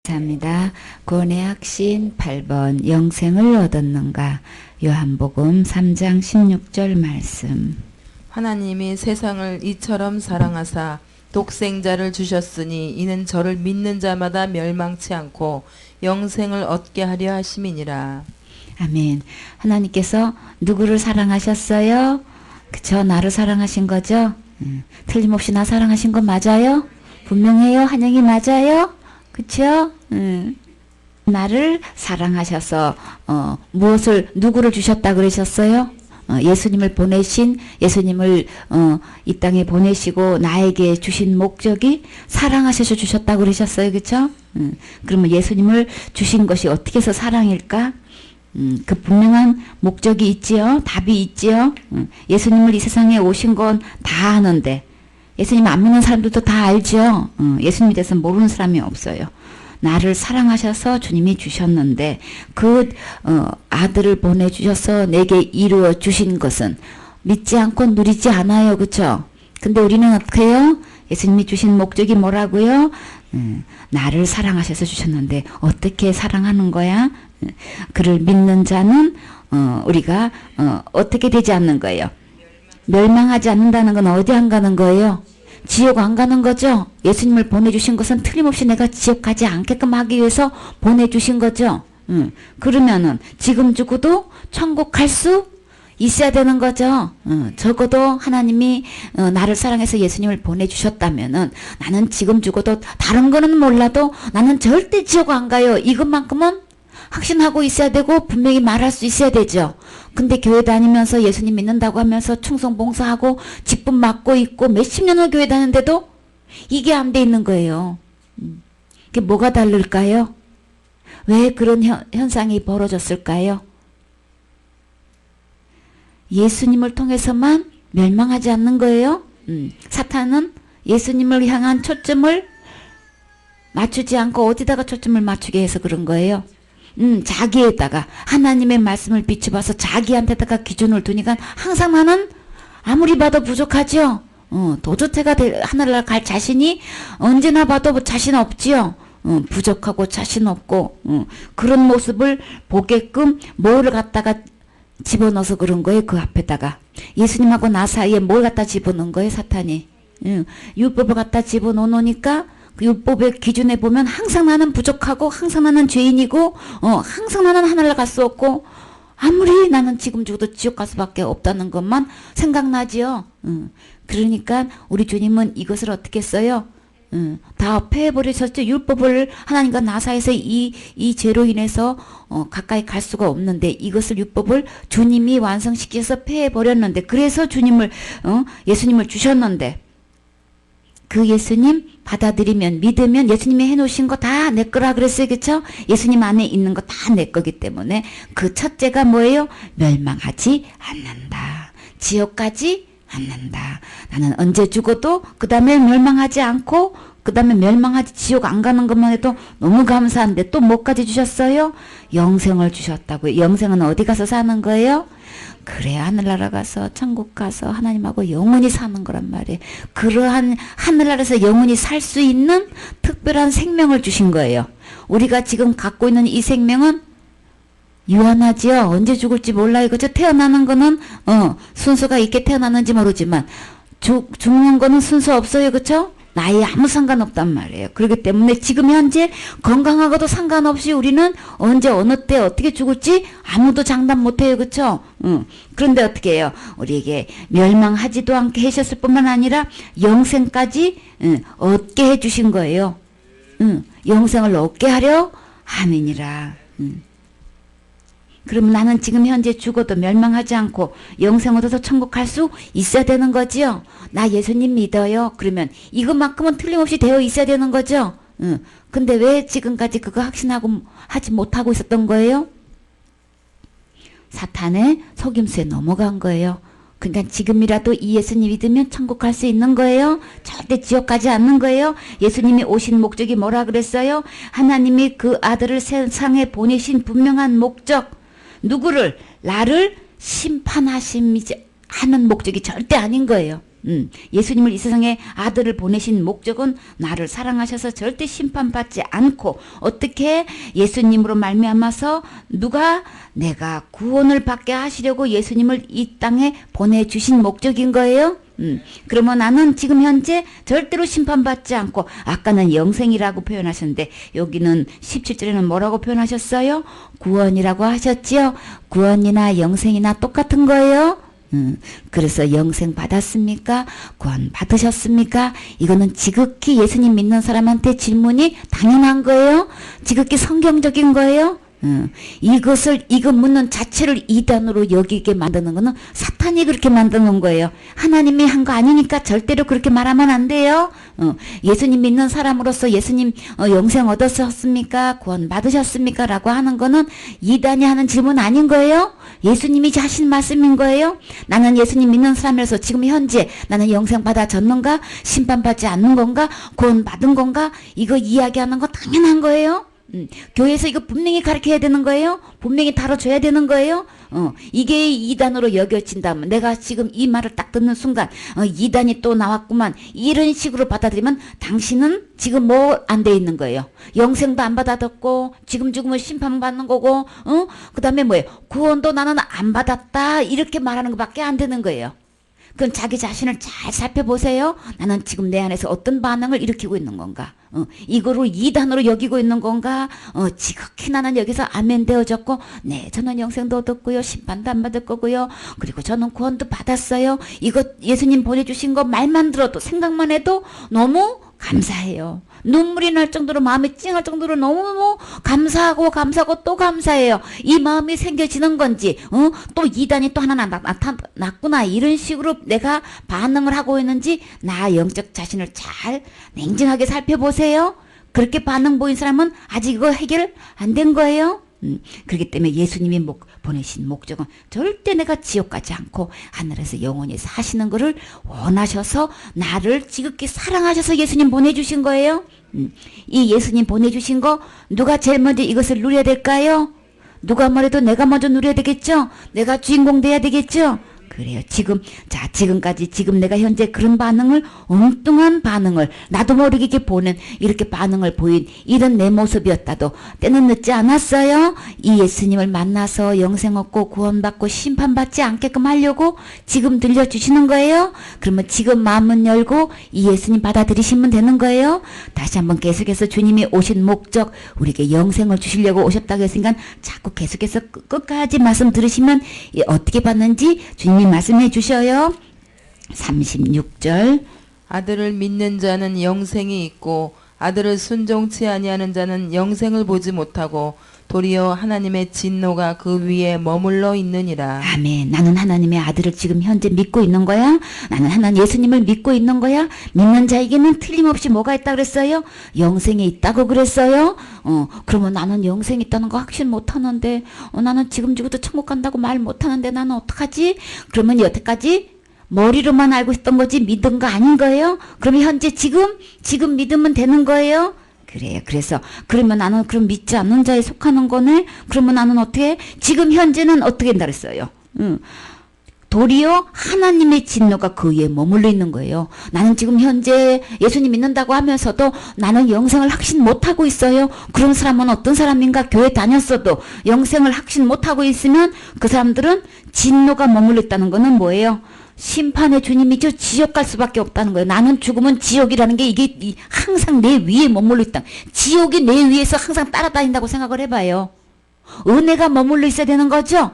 감사합니다. 구원의 확신 8번 영생을 얻었는가. 요한복음 3장 16절 말씀. 하나님이 세상을 이처럼 사랑하사 독생자를 주셨으니 이는 저를 믿는 자마다 멸망치 않고 영생을 얻게 하려 하심이니라. 아멘. 하나님께서 누구를 사랑하셨어요? 그쵸? 나를 사랑하신 거죠? 틀림없이 나 사랑하신 거 맞아요? 분명해요? 한영이 맞아요? 그쵸? 나를 사랑하셔서 무엇을 누구를 주셨다 그러셨어요? 예수님을 보내신 예수님을 이 땅에 보내시고 나에게 주신 목적이 사랑하셔서 주셨다고 그러셨어요. 그쵸? 그러면 예수님을 주신 것이 어떻게 해서 사랑일까? 그 분명한 목적이 있지요. 답이 있지요. 예수님을 이 세상에 오신 건 다 아는데 예수님 안 믿는 사람들도 다 알죠. 예수님에 대해서 모르는 사람이 없어요. 나를 사랑하셔서 주님이 주셨는데 그 아들을 보내주셔서 내게 이루어 주신 것은 믿지 않고 누리지 않아요. 그쵸? 근데 우리는 어떻게 해요? 예수님이 주신 목적이 뭐라고요? 나를 사랑하셔서 주셨는데 어떻게 사랑하는 거야? 그를 믿는 자는 우리가 어떻게 되지 않는 거예요? 멸망하지 않는다는 건 어디 안 가는 거예요? 지옥 안 가는 거죠? 예수님을 보내주신 것은 틀림없이 내가 지옥 가지 않게끔 하기 위해서 보내주신 거죠? 그러면은 지금 죽어도 천국 갈 수 있어야 되는 거죠? 적어도 하나님이 나를 사랑해서 예수님을 보내주셨다면은 나는 지금 죽어도 다른 거는 몰라도 나는 절대 지옥 안 가요. 이것만큼은 확신하고 있어야 되고 분명히 말할 수 있어야 되죠. 근데 교회 다니면서 예수님 믿는다고 하면서 충성 봉사하고 직분 맡고 있고 몇십 년을 교회 다니는데도 이게 안 돼 있는 거예요. 이게 뭐가 다를까요? 왜 그런 현상이 벌어졌을까요? 예수님을 통해서만 멸망하지 않는 거예요. 사탄은 예수님을 향한 초점을 맞추지 않고 어디다가 초점을 맞추게 해서 그런 거예요. 자기에다가 하나님의 말씀을 비춰봐서 자기한테다가 기준을 두니까 항상 나는 아무리 봐도 부족하죠. 도저태가 하늘나라 갈 자신이 언제나 봐도 자신 없지요. 부족하고 자신 없고 그런 모습을 보게끔 뭐를 갖다가 집어넣어서 그런 거예요. 그 앞에다가 예수님하고 나 사이에 뭘 갖다 집어넣은 거예요. 사탄이 율법을 갖다 집어넣으니까 그 율법의 기준에 보면 항상 나는 부족하고 항상 나는 죄인이고 항상 나는 하늘나라 갈 수 없고 아무리 나는 지금 죽어도 지옥 갈 수밖에 없다는 것만 생각나지요. 그러니까 우리 주님은 이것을 어떻게 했어요? 다 폐해버리셨죠. 율법을 하나님과 나 사이에서 이 죄로 인해서 가까이 갈 수가 없는데 이것을 율법을 주님이 완성시켜서 폐해버렸는데 그래서 예수님을 주셨는데 그 예수님 받아들이면 믿으면 예수님이 해놓으신 거 다 내 거라 그랬어요. 그쵸? 예수님 안에 있는 거 다 내 거기 때문에 그 첫째가 뭐예요? 멸망하지 않는다. 지옥 가지 않는다. 나는 언제 죽어도 그 다음에 멸망하지 않고 그 다음에 멸망하지 지옥 안 가는 것만 해도 너무 감사한데 또 뭐까지 주셨어요? 영생을 주셨다고요. 영생은 어디 가서 사는 거예요? 그래 하늘나라 가서 천국 가서 하나님하고 영원히 사는 거란 말이에요. 그러한 하늘나라에서 영원히 살 수 있는 특별한 생명을 주신 거예요. 우리가 지금 갖고 있는 이 생명은 유한하지요. 언제 죽을지 몰라요. 그죠? 태어나는 거는 순서가 있게 태어나는지 모르지만 죽는 거는 순서 없어요. 그쵸? 나이에 아무 상관없단 말이에요. 그렇기 때문에 지금 현재 건강하고도 상관없이 우리는 언제 어느 때 어떻게 죽을지 아무도 장담 못해요. 그쵸? 그런데 어떻게 해요? 우리에게 멸망하지도 않게 하셨을 뿐만 아니라 영생까지 얻게 해주신 거예요. 영생을 얻게 하려 함이니라. 그러면 나는 지금 현재 죽어도 멸망하지 않고 영생 얻어서 천국 갈 수 있어야 되는 거지요. 나 예수님 믿어요. 그러면 이것만큼은 틀림없이 되어 있어야 되는 거죠. 근데 왜 지금까지 그거 확신하고 하지 못하고 있었던 거예요? 사탄의 속임수에 넘어간 거예요. 그러니까 지금이라도 이 예수님 믿으면 천국 갈 수 있는 거예요. 절대 지옥 가지 않는 거예요. 예수님이 오신 목적이 뭐라 그랬어요? 하나님이 그 아들을 세상에 보내신 분명한 목적, 누구를? 나를 심판하심이지 하는 목적이 절대 아닌 거예요. 예수님을 이 세상에 아들을 보내신 목적은 나를 사랑하셔서 절대 심판받지 않고 어떻게 예수님으로 말미암아서 누가 내가 구원을 받게 하시려고 예수님을 이 땅에 보내주신 목적인 거예요. 그러면 나는 지금 현재 절대로 심판받지 않고 아까는 영생이라고 표현하셨는데 여기는 17절에는 뭐라고 표현하셨어요? 구원이라고 하셨지요. 구원이나 영생이나 똑같은 거예요. 그래서 영생 받았습니까? 구원 받으셨습니까? 이거는 지극히 예수님 믿는 사람한테 질문이 당연한 거예요. 지극히 성경적인 거예요. 이거 묻는 자체를 이단으로 여기게 만드는 거는 사탄이 그렇게 만드는 거예요. 하나님이 한 거 아니니까 절대로 그렇게 말하면 안 돼요. 예수님 믿는 사람으로서 예수님 영생 얻으셨습니까? 구원 받으셨습니까? 라고 하는 거는 이단이 하는 질문 아닌 거예요. 예수님이 하신 말씀인 거예요. 나는 예수님 믿는 사람이라서 지금 현재 나는 영생 받아졌는가? 심판받지 않는 건가? 구원 받은 건가? 이거 이야기하는 거 당연한 거예요. 교회에서 이거 분명히 가르쳐야 되는 거예요. 분명히 다뤄줘야 되는 거예요. 이게 이단으로 여겨진다면 내가 지금 이 말을 딱 듣는 순간 이단이 또 나왔구만 이런 식으로 받아들이면 당신은 지금 뭐 안 돼 있는 거예요. 영생도 안 받아듣고 지금 죽으면 심판받는 거고 그 다음에 뭐예요. 구원도 나는 안 받았다 이렇게 말하는 것밖에 안 되는 거예요. 그럼 자기 자신을 잘 살펴보세요. 나는 지금 내 안에서 어떤 반응을 일으키고 있는 건가? 이거를 이단으로 여기고 있는 건가? 지극히 나는 여기서 아멘 되어졌고, 네, 저는 영생도 얻었고요. 심판도 안 받을 거고요. 그리고 저는 구원도 받았어요. 이거 예수님 보내주신 거 말만 들어도 생각만 해도 너무 감사해요. 눈물이 날 정도로 마음이 찡할 정도로 너무 감사하고 또 감사해요. 이 마음이 생겨지는 건지 또 이단이 또 하나 나타났구나 이런 식으로 내가 반응을 하고 있는지 나 영적 자신을 잘 냉정하게 살펴보세요. 그렇게 반응 보인 사람은 아직 이거 해결 안 된 거예요. 그렇기 때문에 예수님이 보내신 목적은 절대 내가 지옥 가지 않고 하늘에서 영원히 사시는 것을 원하셔서 나를 지극히 사랑하셔서 예수님 보내주신 거예요. 이 예수님 보내주신 거 누가 제일 먼저 이것을 누려야 될까요? 누가 뭐래도 내가 먼저 누려야 되겠죠? 내가 주인공 돼야 되겠죠? 그래요. 지금까지 지금 내가 현재 그런 반응을 엉뚱한 반응을 나도 모르게 보는 이렇게 반응을 보인 이런 내 모습이었다도 때는 늦지 않았어요. 이 예수님을 만나서 영생 얻고 구원받고 심판받지 않게끔 하려고 지금 들려주시는 거예요. 그러면 지금 마음은 열고 이 예수님 받아들이시면 되는 거예요. 다시 한번 계속해서 주님이 오신 목적 우리에게 영생을 주시려고 오셨다고 했으니까 자꾸 계속해서 끝까지 말씀 들으시면 어떻게 받는지 주님이 말씀해 주셔요. 36절 아들을 믿는 자는 영생이 있고 아들을 순종치 아니하는 자는 영생을 보지 못하고 도리어 하나님의 진노가 그 위에 머물러 있느니라. 아멘. 나는 하나님의 아들을 지금 현재 믿고 있는 거야. 나는 하나님 예수님을 믿고 있는 거야. 믿는 자에게는 틀림없이 뭐가 있다 그랬어요? 영생이 있다고 그랬어요. 그러면 나는 영생이 있다는 거 확신 못하는데 나는 지금 죽어도 천국 간다고 말 못하는데 나는 어떡하지? 그러면 여태까지 머리로만 알고 있던 거지 믿은 거 아닌 거예요? 그러면 현재 지금 믿으면 되는 거예요? 그래요. 그러면 나는 그럼 믿지 않는 자에 속하는 거네? 그러면 나는 어떻게? 지금 현재는 어떻게 한다 그랬어요? 도리어 하나님의 진노가 그 위에 머물러 있는 거예요. 나는 지금 현재 예수님 믿는다고 하면서도 나는 영생을 확신 못하고 있어요. 그런 사람은 어떤 사람인가? 교회 다녔어도 영생을 확신 못하고 있으면 그 사람들은 진노가 머물러 있다는 거는 뭐예요? 심판의 주님이죠. 지옥 갈 수밖에 없다는 거예요. 나는 죽으면 지옥이라는 게 이게 항상 내 위에 머물러 있다. 지옥이 내 위에서 항상 따라다닌다고 생각을 해봐요. 은혜가 머물러 있어야 되는 거죠.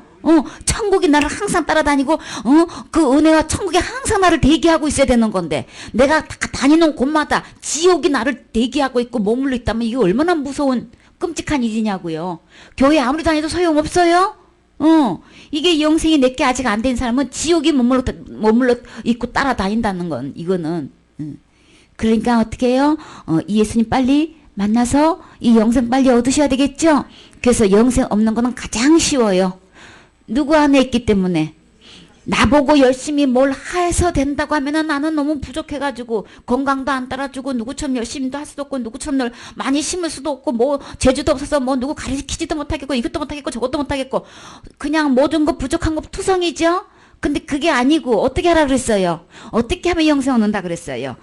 천국이 나를 항상 따라다니고 그 은혜와 천국이 항상 나를 대기하고 있어야 되는 건데 내가 다니는 곳마다 지옥이 나를 대기하고 있고 머물러 있다면 이게 얼마나 무서운 끔찍한 일이냐고요. 교회 아무리 다녀도 소용없어요. 이게 영생이 내게 아직 안 된 사람은 지옥이 머물러 있고 따라다닌다는 건 이거는 그러니까 어떻게 해요? 이 예수님 빨리 만나서 이 영생 빨리 얻으셔야 되겠죠? 그래서 영생 없는 거는 가장 쉬워요. 누구 안에 있기 때문에 나보고 열심히 뭘 해서 된다고 하면은 나는 너무 부족해가지고 건강도 안 따라주고 누구처럼 열심히도 할 수도 없고 누구처럼 많이 심을 수도 없고 뭐 재주도 없어서 뭐 누구 가르치지도 못하겠고 이것도 못하겠고 저것도 못하겠고 그냥 모든 거 부족한 거 투성이죠. 근데 그게 아니고 어떻게 하라 그랬어요? 어떻게 하면 영생 얻는다 그랬어요?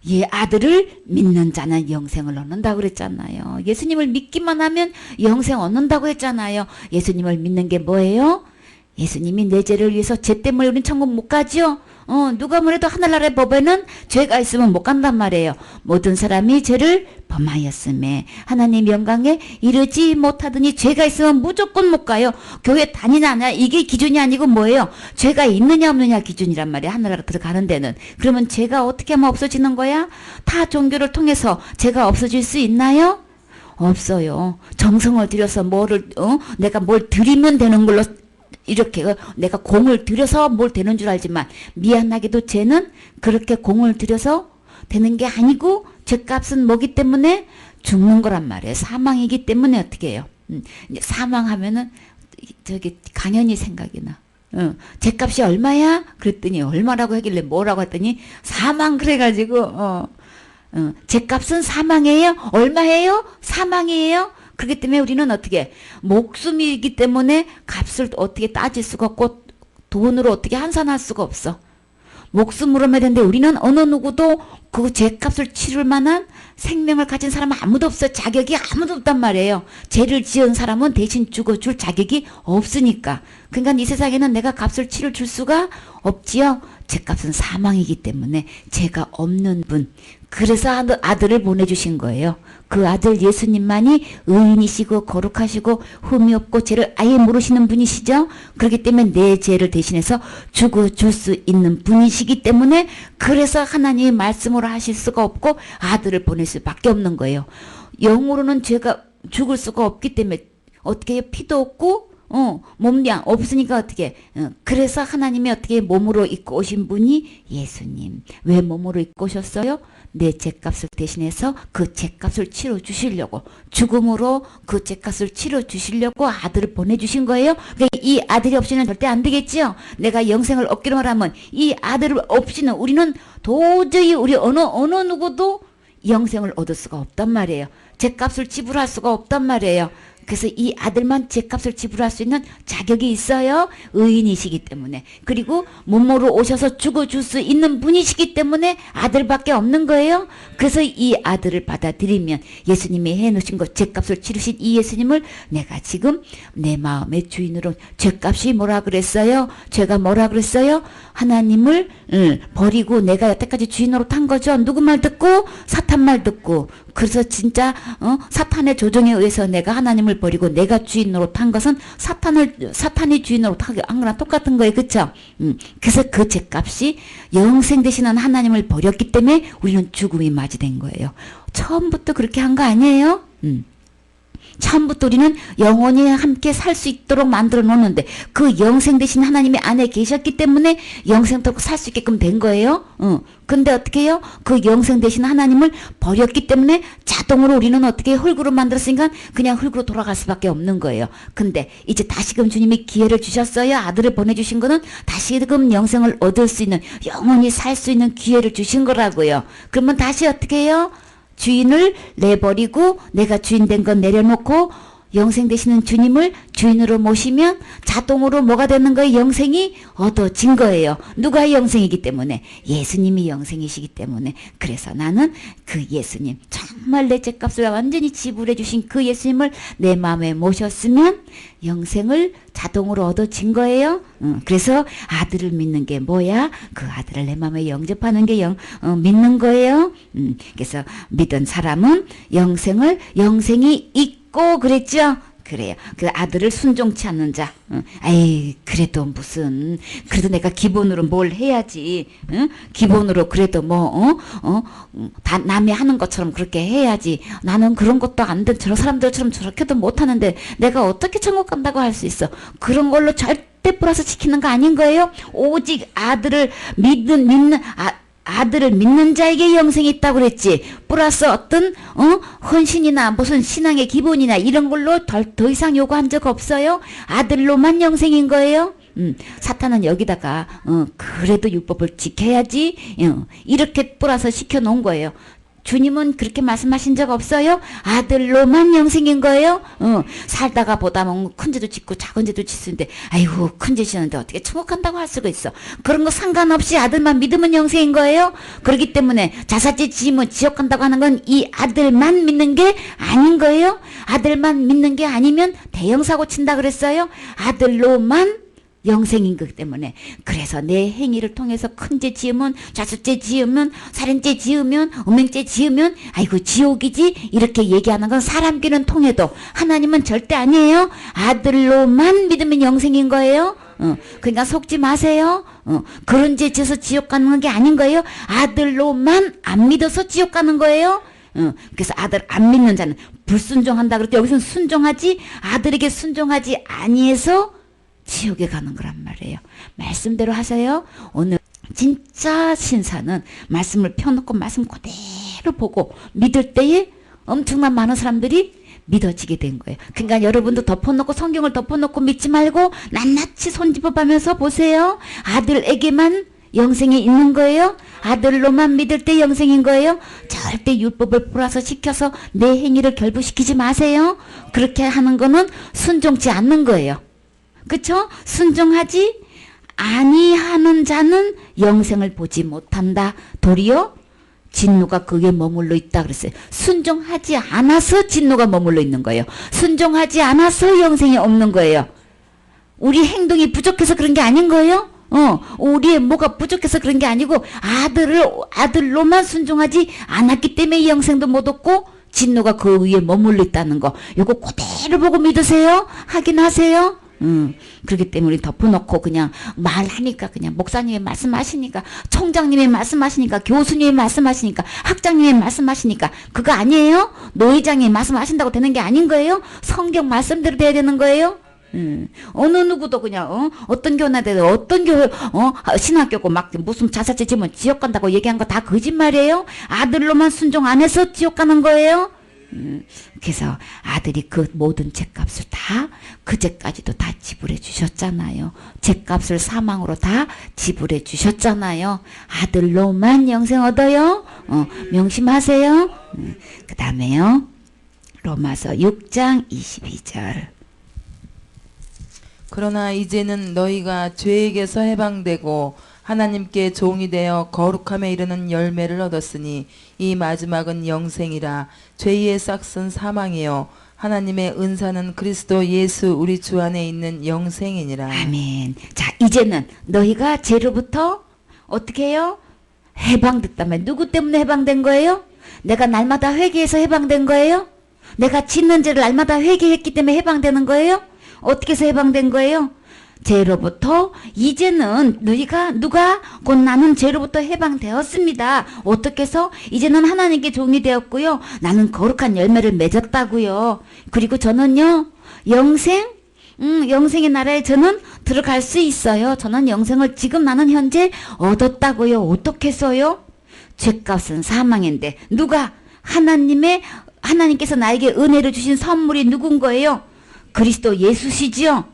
예, 아들을 믿는 자는 영생을 얻는다 그랬잖아요. 예수님을 믿기만 하면 영생 얻는다고 했잖아요. 예수님을 믿는 게 뭐예요? 예수님이 내 죄를 위해서 죄 때문에 우린 천국 못 가죠? 누가 뭐래도 하늘나라의 법에는 죄가 있으면 못 간단 말이에요. 모든 사람이 죄를 범하였음에 하나님 영광에 이르지 못하더니 죄가 있으면 무조건 못 가요. 교회 다니냐 안 하냐 이게 기준이 아니고 뭐예요? 죄가 있느냐 없느냐 기준이란 말이에요. 하늘나라 들어가는 데는. 그러면 죄가 어떻게 하면 없어지는 거야? 타 종교를 통해서 죄가 없어질 수 있나요? 없어요. 정성을 들여서 내가 뭘 드리면 되는 걸로 이렇게 내가 공을 들여서 뭘 되는 줄 알지만 미안하게도 죄는 그렇게 공을 들여서 되는 게 아니고 죄값은 뭐기 때문에 죽는 거란 말이에요. 사망이기 때문에 어떻게 해요? 이제 사망하면은 저기 강연이 생각이 나. 죄값이 얼마야? 그랬더니 얼마라고 하길래 뭐라고 했더니 사망 그래가지고 죄값은 사망이에요? 얼마예요? 사망이에요? 그렇기 때문에 우리는 어떻게 목숨이기 때문에 값을 어떻게 따질 수가 없고 돈으로 어떻게 환산할 수가 없어. 목숨으로 해야 되는데 우리는 어느 누구도 그 죄값을 치를 만한 생명을 가진 사람은 아무도 없어요. 자격이 아무도 없단 말이에요. 죄를 지은 사람은 대신 죽어줄 자격이 없으니까. 그러니까 이 세상에는 내가 값을 치를 줄 수가 없지요. 죄값은 사망이기 때문에 죄가 없는 분. 그래서 아들을 보내주신 거예요. 그 아들 예수님만이 의인이시고 거룩하시고 흠이 없고 죄를 아예 모르시는 분이시죠. 그렇기 때문에 내 죄를 대신해서 죽어줄 수 있는 분이시기 때문에 그래서 하나님의 말씀으로 하실 수가 없고 아들을 보낼 수밖에 없는 거예요. 영으로는 죄가 죽을 수가 없기 때문에 어떻게 해요? 피도 없고 몸량 없으니까 어떻게 그래서 하나님이 어떻게 몸으로 입고 오신 분이 예수님. 왜 몸으로 입고 오셨어요? 내 죄값을 대신해서 그 죄값을 치러주시려고 죽음으로 그 죄값을 치러주시려고 아들을 보내주신 거예요. 그러니까 이 아들이 없이는 절대 안 되겠지요. 내가 영생을 얻기로 하면 이 아들을 없이는 우리는 도저히 우리 어느 누구도 영생을 얻을 수가 없단 말이에요. 죄값을 지불할 수가 없단 말이에요. 그래서 이 아들만 죄값을 지불할 수 있는 자격이 있어요. 의인이시기 때문에. 그리고 몸으로 오셔서 죽어줄 수 있는 분이시기 때문에 아들밖에 없는 거예요. 그래서 이 아들을 받아들이면 예수님이 해놓으신 것 죄값을 치르신 이 예수님을 내가 지금 내 마음의 주인으로 죄값이 뭐라 그랬어요? 죄가 뭐라 그랬어요? 하나님을 버리고 내가 여태까지 주인으로 탄 거죠. 누구 말 듣고? 사탄 말 듣고. 그래서 진짜 사탄의 조종에 의해서 내가 하나님을 버리고 내가 주인으로 탄 것은 사탄이 주인으로 한 거랑 똑같은 거예요. 그쵸? 그래서 그 죄값이 영생 되시는 하나님을 버렸기 때문에 우리는 죽음이 맞이된 거예요. 처음부터 그렇게 한 거 아니에요? 처음부터 우리는 영원히 함께 살 수 있도록 만들어 놓는데 그 영생 되신 하나님이 안에 계셨기 때문에 영생토록 살 수 있게끔 된 거예요. 근데 어떻게 해요? 그 영생 되신 하나님을 버렸기 때문에 자동으로 우리는 어떻게 흙으로 만들었으니까 그냥 흙으로 돌아갈 수밖에 없는 거예요. 근데 이제 다시금 주님이 기회를 주셨어요. 아들을 보내주신 거는 다시금 영생을 얻을 수 있는 영원히 살 수 있는 기회를 주신 거라고요. 그러면 다시 어떻게 해요? 주인을 내버리고 내가 주인 된 건 내려놓고 영생 되시는 주님을 주인으로 모시면 자동으로 뭐가 되는 거예요? 영생이 얻어진 거예요. 누가 영생이기 때문에? 예수님이 영생이시기 때문에. 그래서 나는 그 예수님, 정말 내 죄값을 완전히 지불해 주신 그 예수님을 내 마음에 모셨으면 영생을 자동으로 얻어진 거예요. 그래서 아들을 믿는 게 뭐야? 그 아들을 내 마음에 영접하는 게 믿는 거예요. 그래서 믿은 사람은 영생이 있고 그랬죠. 그래요. 그 아들을 순종치 않는 자. 아이, 그래도 그래도 내가 기본으로 뭘 해야지. 기본으로 그래도 다 남이 하는 것처럼 그렇게 해야지. 나는 그런 것도 안 돼. 저런 사람들처럼 저렇게도 못하는데 내가 어떻게 천국 간다고 할 수 있어. 그런 걸로 절대 플러스 시키는 거 아닌 거예요. 오직 아들을 아들을 믿는 자에게 영생이 있다고 그랬지. 플러스 어떤 헌신이나 무슨 신앙의 기본이나 이런 걸로 더 이상 요구한 적 없어요. 아들로만 영생인 거예요. 사탄은 여기다가 그래도 율법을 지켜야지 이렇게 플러스 시켜놓은 거예요. 주님은 그렇게 말씀하신 적 없어요? 아들로만 영생인 거예요? 살다가 보다 보면 큰 죄도 짓고 작은 죄도 짓는데 아이고 큰 죄 짓는데 어떻게 천국 간다고 할 수가 있어. 그런 거 상관없이 아들만 믿으면 영생인 거예요? 그렇기 때문에 자사죄 지으면 지옥 간다고 하는 건 이 아들만 믿는 게 아닌 거예요? 아들만 믿는 게 아니면 대형사고 친다 그랬어요? 아들로만 영생인 것 때문에. 그래서 내 행위를 통해서 큰 죄 지으면, 자수죄 지으면, 살인죄 지으면, 음행죄 지으면 아이고 지옥이지 이렇게 얘기하는 건 사람 귀는 통해도 하나님은 절대 아니에요. 아들로만 믿으면 영생인 거예요. 그러니까 속지 마세요. 그런 죄 지어서 지옥 가는 게 아닌 거예요. 아들로만 안 믿어서 지옥 가는 거예요. 그래서 아들 안 믿는 자는 불순종한다 그랬죠. 여기서는 순종하지, 아들에게 순종하지 아니해서 지옥에 가는 거란 말이에요. 말씀대로 하세요. 오늘 진짜 신사는 말씀을 펴놓고 말씀 그대로 보고 믿을 때에 엄청난 많은 사람들이 믿어지게 된 거예요. 그러니까 여러분도 덮어놓고 성경을 덮어놓고 믿지 말고 낱낱이 손짚어가면서 보세요. 아들에게만 영생이 있는 거예요. 아들로만 믿을 때 영생인 거예요. 절대 율법을 풀어서 시켜서 내 행위를 결부시키지 마세요. 그렇게 하는 거는 순종치 않는 거예요. 그쵸? 순종하지 아니하는 자는 영생을 보지 못한다. 도리어 진노가 그에 머물러 있다 그랬어요. 순종하지 않아서 진노가 머물러 있는 거예요. 순종하지 않아서 영생이 없는 거예요. 우리 행동이 부족해서 그런 게 아닌 거예요. 우리의 뭐가 부족해서 그런 게 아니고 아들로만 순종하지 않았기 때문에 영생도 못 얻고 진노가 그 위에 머물러 있다는 거. 요거 그대로 보고 믿으세요. 확인하세요. 그렇기 때문에 우리 덮어놓고 그냥 말하니까 그냥 목사님이 말씀하시니까 총장님이 말씀하시니까 교수님이 말씀하시니까 학장님이 말씀하시니까 그거 아니에요? 노회장이 말씀하신다고 되는 게 아닌 거예요? 성경 말씀대로 돼야 되는 거예요? 어느 누구도 그냥 어떤 교회나도 어떤 교회 신학교고 막 무슨 자사죄 지면 지옥 간다고 얘기한 거 다 거짓말이에요? 아들로만 순종 안 해서 지옥 가는 거예요? 그래서 아들이 그 모든 죄값을 다 그 죄까지도 다 지불해 주셨잖아요. 죄값을 사망으로 다 지불해 주셨잖아요. 아들로만 영생 얻어요. 명심하세요. 그 다음에요. 로마서 6장 22절. 그러나 이제는 너희가 죄에게서 해방되고 하나님께 종이 되어 거룩함에 이르는 열매를 얻었으니 이 마지막은 영생이라. 죄의 싹은 사망이요 하나님의 은사는 그리스도 예수 우리 주 안에 있는 영생이니라. 아멘. 자, 이제는 너희가 죄로부터 어떻게 해요? 해방됐다면 누구 때문에 해방된 거예요? 내가 날마다 회개해서 해방된 거예요? 내가 짓는 죄를 날마다 회개했기 때문에 해방되는 거예요? 어떻게 해서 해방된 거예요? 죄로부터. 이제는 너희가 누가 곧 나는 죄로부터 해방되었습니다. 어떻게 해서? 이제는 하나님께 종이 되었고요. 나는 거룩한 열매를 맺었다고요. 그리고 저는요 영생의 나라에 저는 들어갈 수 있어요. 저는 영생을 지금 나는 현재 얻었다고요. 어떻게 해서요? 죄값은 사망인데 누가? 하나님께서 나에게 은혜를 주신 선물이 누군 거예요? 그리스도 예수시지요.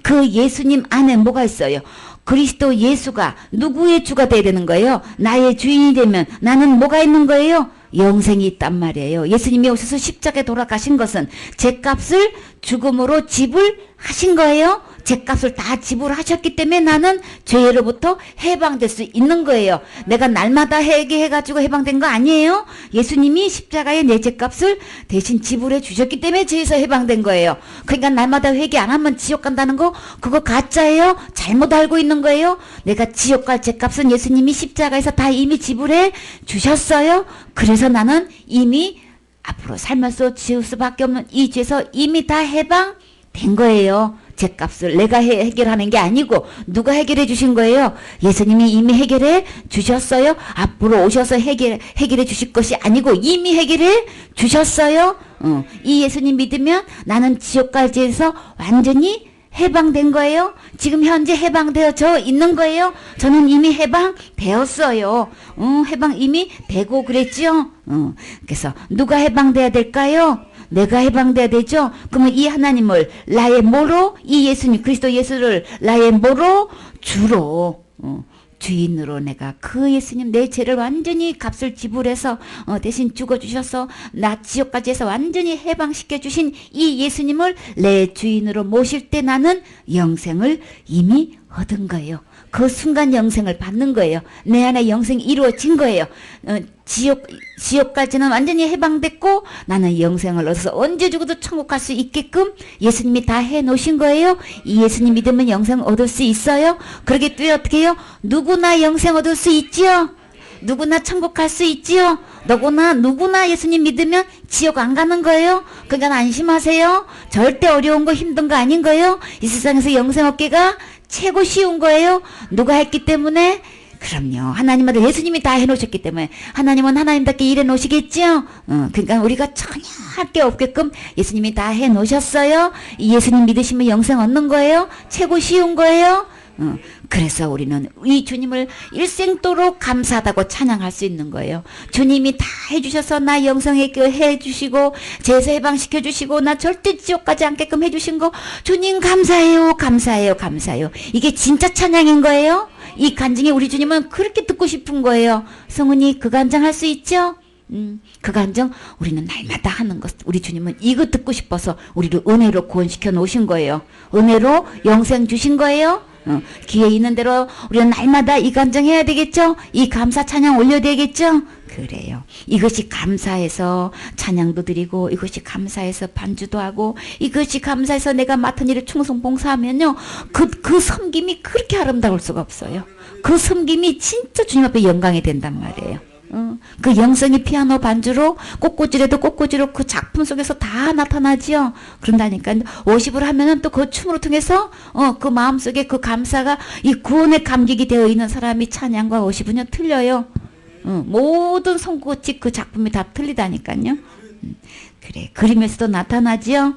그 예수님 안에 뭐가 있어요? 그리스도 예수가 누구의 주가 돼야 되는 거예요? 나의 주인이 되면 나는 뭐가 있는 거예요? 영생이 있단 말이에요. 예수님이 오셔서 십자가에 돌아가신 것은 죄값을 죽음으로 지불하신 거예요. 죄값을 다 지불하셨기 때문에 나는 죄로부터 해방될 수 있는 거예요. 내가 날마다 회개해가지고 해방된 거 아니에요. 예수님이 십자가에 내 죄값을 대신 지불해 주셨기 때문에 죄에서 해방된 거예요. 그러니까 날마다 회개 안 하면 지옥 간다는 거 그거 가짜예요. 잘못 알고 있는 거예요. 내가 지옥 갈 죄값은 예수님이 십자가에서 다 이미 지불해 주셨어요. 그래서 나는 이미 앞으로 살면서 지을 수밖에 없는 이 죄에서 이미 다 해방된 거예요. 죄값을 내가 해결하는 게 아니고 누가 해결해 주신 거예요? 예수님이 이미 해결해 주셨어요. 앞으로 오셔서 해결해 주실 것이 아니고 이미 해결해 주셨어요. 이 예수님 믿으면 나는 지옥 갈 죄에서 완전히 해방된 거예요. 지금 현재 해방되어져 있는 거예요. 저는 이미 해방되었어요. 해방 이미 되고 그랬죠. 그래서 누가 해방돼야 될까요? 내가 해방돼야 되죠. 그러면 이 하나님을 나의 뭐로? 이 예수님 그리스도 예수를 나의 뭐로? 주로. 주인으로 내가 그 예수님 내 죄를 완전히 값을 지불해서 대신 죽어주셔서 나 지옥까지 해서 완전히 해방시켜 주신 이 예수님을 내 주인으로 모실 때 나는 영생을 이미 얻은 거예요. 그 순간 영생을 받는 거예요. 내 안에 영생이 이루어진 거예요. 지옥까지는 완전히 해방됐고 나는 영생을 얻어서 언제 죽어도 천국 갈 수 있게끔 예수님이 다 해놓으신 거예요. 이 예수님 믿으면 영생 얻을 수 있어요. 그러기 때문에 어떻게 해요? 누구나 영생 얻을 수 있지요. 누구나 천국 갈 수 있지요. 누구나 예수님 믿으면 지옥 안 가는 거예요. 그러니까 안심하세요. 절대 어려운 거 힘든 거 아닌 거예요. 이 세상에서 영생 얻기가 최고 쉬운 거예요. 누가 했기 때문에? 그럼요. 하나님은 예수님이 다 해놓으셨기 때문에 하나님은 하나님답게 일해 놓으시겠죠. 그러니까 우리가 전혀 할 게 없게끔 예수님이 다 해놓으셨어요. 이 예수님 믿으시면 영생 얻는 거예요. 최고 쉬운 거예요. 그래서 우리는 이 주님을 일생도록 감사하다고 찬양할 수 있는 거예요. 주님이 다 해주셔서 나 영생에 해주시고 죄에서 해방시켜 주시고 나 절대 지옥 가지 않게끔 해주신 거 주님 감사해요. 감사해요. 감사해요. 이게 진짜 찬양인 거예요. 이 간증이 우리 주님은 그렇게 듣고 싶은 거예요. 성은이 그 간증 할 수 있죠? 그 간증 우리는 날마다 하는 것. 우리 주님은 이거 듣고 싶어서 우리를 은혜로 구원시켜 놓으신 거예요. 은혜로 영생 주신 거예요. 기회 있는 대로 우리는 날마다 이 간증해야 되겠죠? 이 감사 찬양 올려야 되겠죠? 그래요. 이것이 감사해서 찬양도 드리고 이것이 감사해서 반주도 하고 이것이 감사해서 내가 맡은 일을 충성 봉사하면요. 그 섬김이 그렇게 아름다울 수가 없어요. 그 섬김이 진짜 주님 앞에 영광이 된단 말이에요. 그 영성이 피아노 반주로 꽃꽂이라도 꽃꽂이로 그 작품 속에서 다 나타나지요. 그런다니까 워십을 하면은 또 그 춤으로 통해서 그 마음속에 그 감사가 이 구원의 감격이 되어 있는 사람이 찬양과 워십은요 틀려요. 모든 손꽃이 그 작품이 다 틀리다니까요. 그래 그림에서도 나타나지요.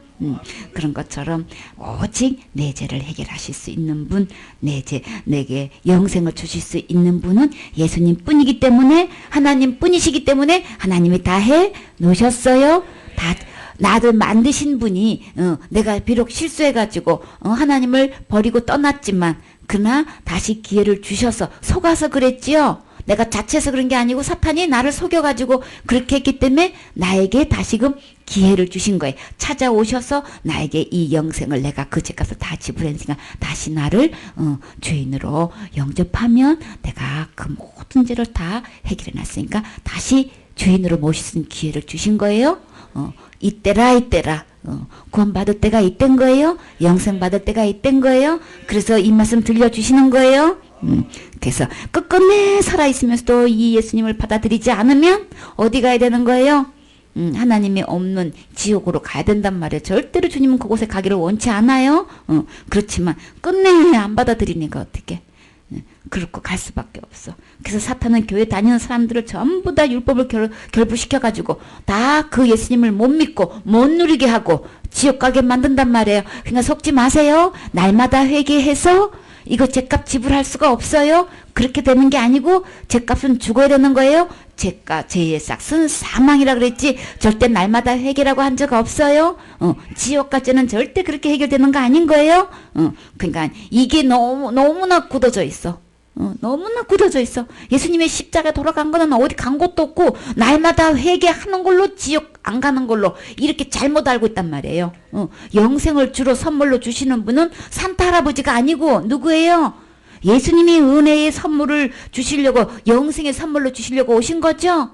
그런 것처럼 오직 내 죄를 해결하실 수 있는 분, 내게 영생을 주실 수 있는 분은 예수님 뿐이기 때문에 하나님 뿐이시기 때문에 하나님이 다 해 놓으셨어요. 다 나를 만드신 분이 내가 비록 실수해가지고 하나님을 버리고 떠났지만 그러나 다시 기회를 주셔서 속아서 그랬지요. 내가 자체해서 그런 게 아니고 사탄이 나를 속여가지고 그렇게 했기 때문에 나에게 다시금 기회를 주신 거예요. 찾아오셔서 나에게 이 영생을 내가 그 죄값을 다 지불했으니까 다시 나를 주인으로 영접하면 내가 그 모든 죄를 다 해결해 놨으니까 다시 주인으로 모실 수 있는 기회를 주신 거예요. 이때라 구원받을 때가 이땐 거예요. 영생 받을 때가 이땐 거예요. 그래서 이 말씀 들려주시는 거예요. 그래서 끝끝내 살아있으면서도 이 예수님을 받아들이지 않으면 어디 가야 되는 거예요? 하나님이 없는 지옥으로 가야 된단 말이에요. 절대로 주님은 그곳에 가기를 원치 않아요. 그렇지만 끝내 안 받아들이니까 어떻게? 그렇고 갈 수밖에 없어. 그래서 사탄은 교회 다니는 사람들을 전부 다 율법을 결부시켜가지고 다 그 예수님을 못 믿고 못 누리게 하고 지옥 가게 만든단 말이에요. 그러니까 속지 마세요. 날마다 회개해서 이거 죄값 지불할 수가 없어요. 그렇게 되는 게 아니고 죄값은 죽어야 되는 거예요. 죄의 싹은 사망이라 그랬지 절대 날마다 회개라고 한 적 없어요. 지옥까지는 절대 그렇게 해결되는 거 아닌 거예요. 그러니까 이게 너무나 굳어져 있어. 너무나 굳어져 있어. 예수님의 십자가 돌아간 거는 어디 간 곳도 없고 날마다 회개하는 걸로 지옥 안 가는 걸로 이렇게 잘못 알고 있단 말이에요. 영생을 주로 선물로 주시는 분은 산타 할아버지가 아니고 누구예요? 예수님이 은혜의 선물을 주시려고 영생의 선물로 주시려고 오신 거죠.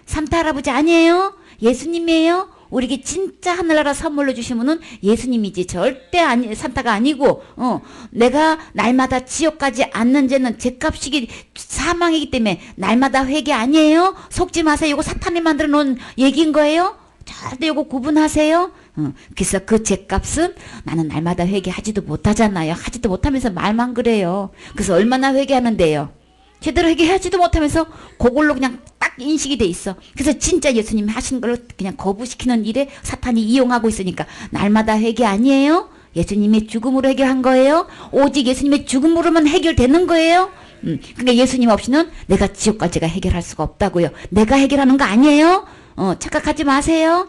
산타 할아버지 아니에요. 예수님이에요. 우리에게 진짜 하늘나라 선물로 주신 분은 예수님이지 절대 산타가 아니고 내가 날마다 지옥 가지 않는 죄는 죄값이기 사망이기 때문에 날마다 회개 아니에요. 속지 마세요. 이거 사탄이 만들어 놓은 얘기인 거예요. 절대 이거 구분하세요. 그래서 그 죄값은 나는 날마다 회개하지도 못하잖아요. 하지도 못하면서 말만 그래요. 그래서 얼마나 회개하는데요. 제대로 회개하지도 못하면서 그걸로 그냥 딱 인식이 돼 있어. 그래서 진짜 예수님이 하신 걸 그냥 거부시키는 일에 사탄이 이용하고 있으니까 날마다 회개 아니에요. 예수님의 죽음으로 해결한 거예요. 오직 예수님의 죽음으로만 해결되는 거예요. 그러니까 예수님 없이는 내가 지옥까지가 해결할 수가 없다고요. 내가 해결하는 거 아니에요. 착각하지 마세요.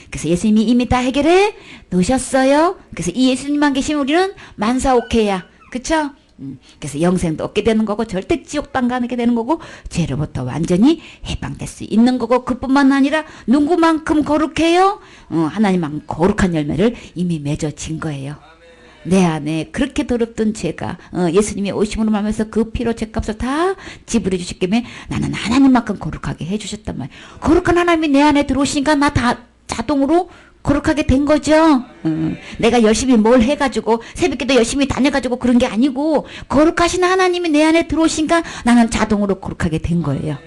그래서 예수님이 이미 다 해결해 놓으셨어요. 그래서 이 예수님만 계시면 우리는 만사오케야. 그쵸? 그래서 영생도 얻게 되는 거고 절대 지옥도 안 가게 되는 거고 죄로부터 완전히 해방될 수 있는 거고 그뿐만 아니라 누구만큼 거룩해요? 하나님만큼 거룩한 열매를 이미 맺어진 거예요. 내 안에 그렇게 더럽던 죄가 예수님이 오심으로 말하면서 그 피로 죄값을 다 지불해 주셨기에 나는 하나님만큼 거룩하게 해주셨단 말이에요. 거룩한 하나님이 내 안에 들어오시니까 나 다 자동으로 거룩하게 된 거죠. 내가 열심히 뭘 해가지고 새벽기도 열심히 다녀가지고 그런 게 아니고 거룩하신 하나님이 내 안에 들어오시니까 나는 자동으로 거룩하게 된 거예요.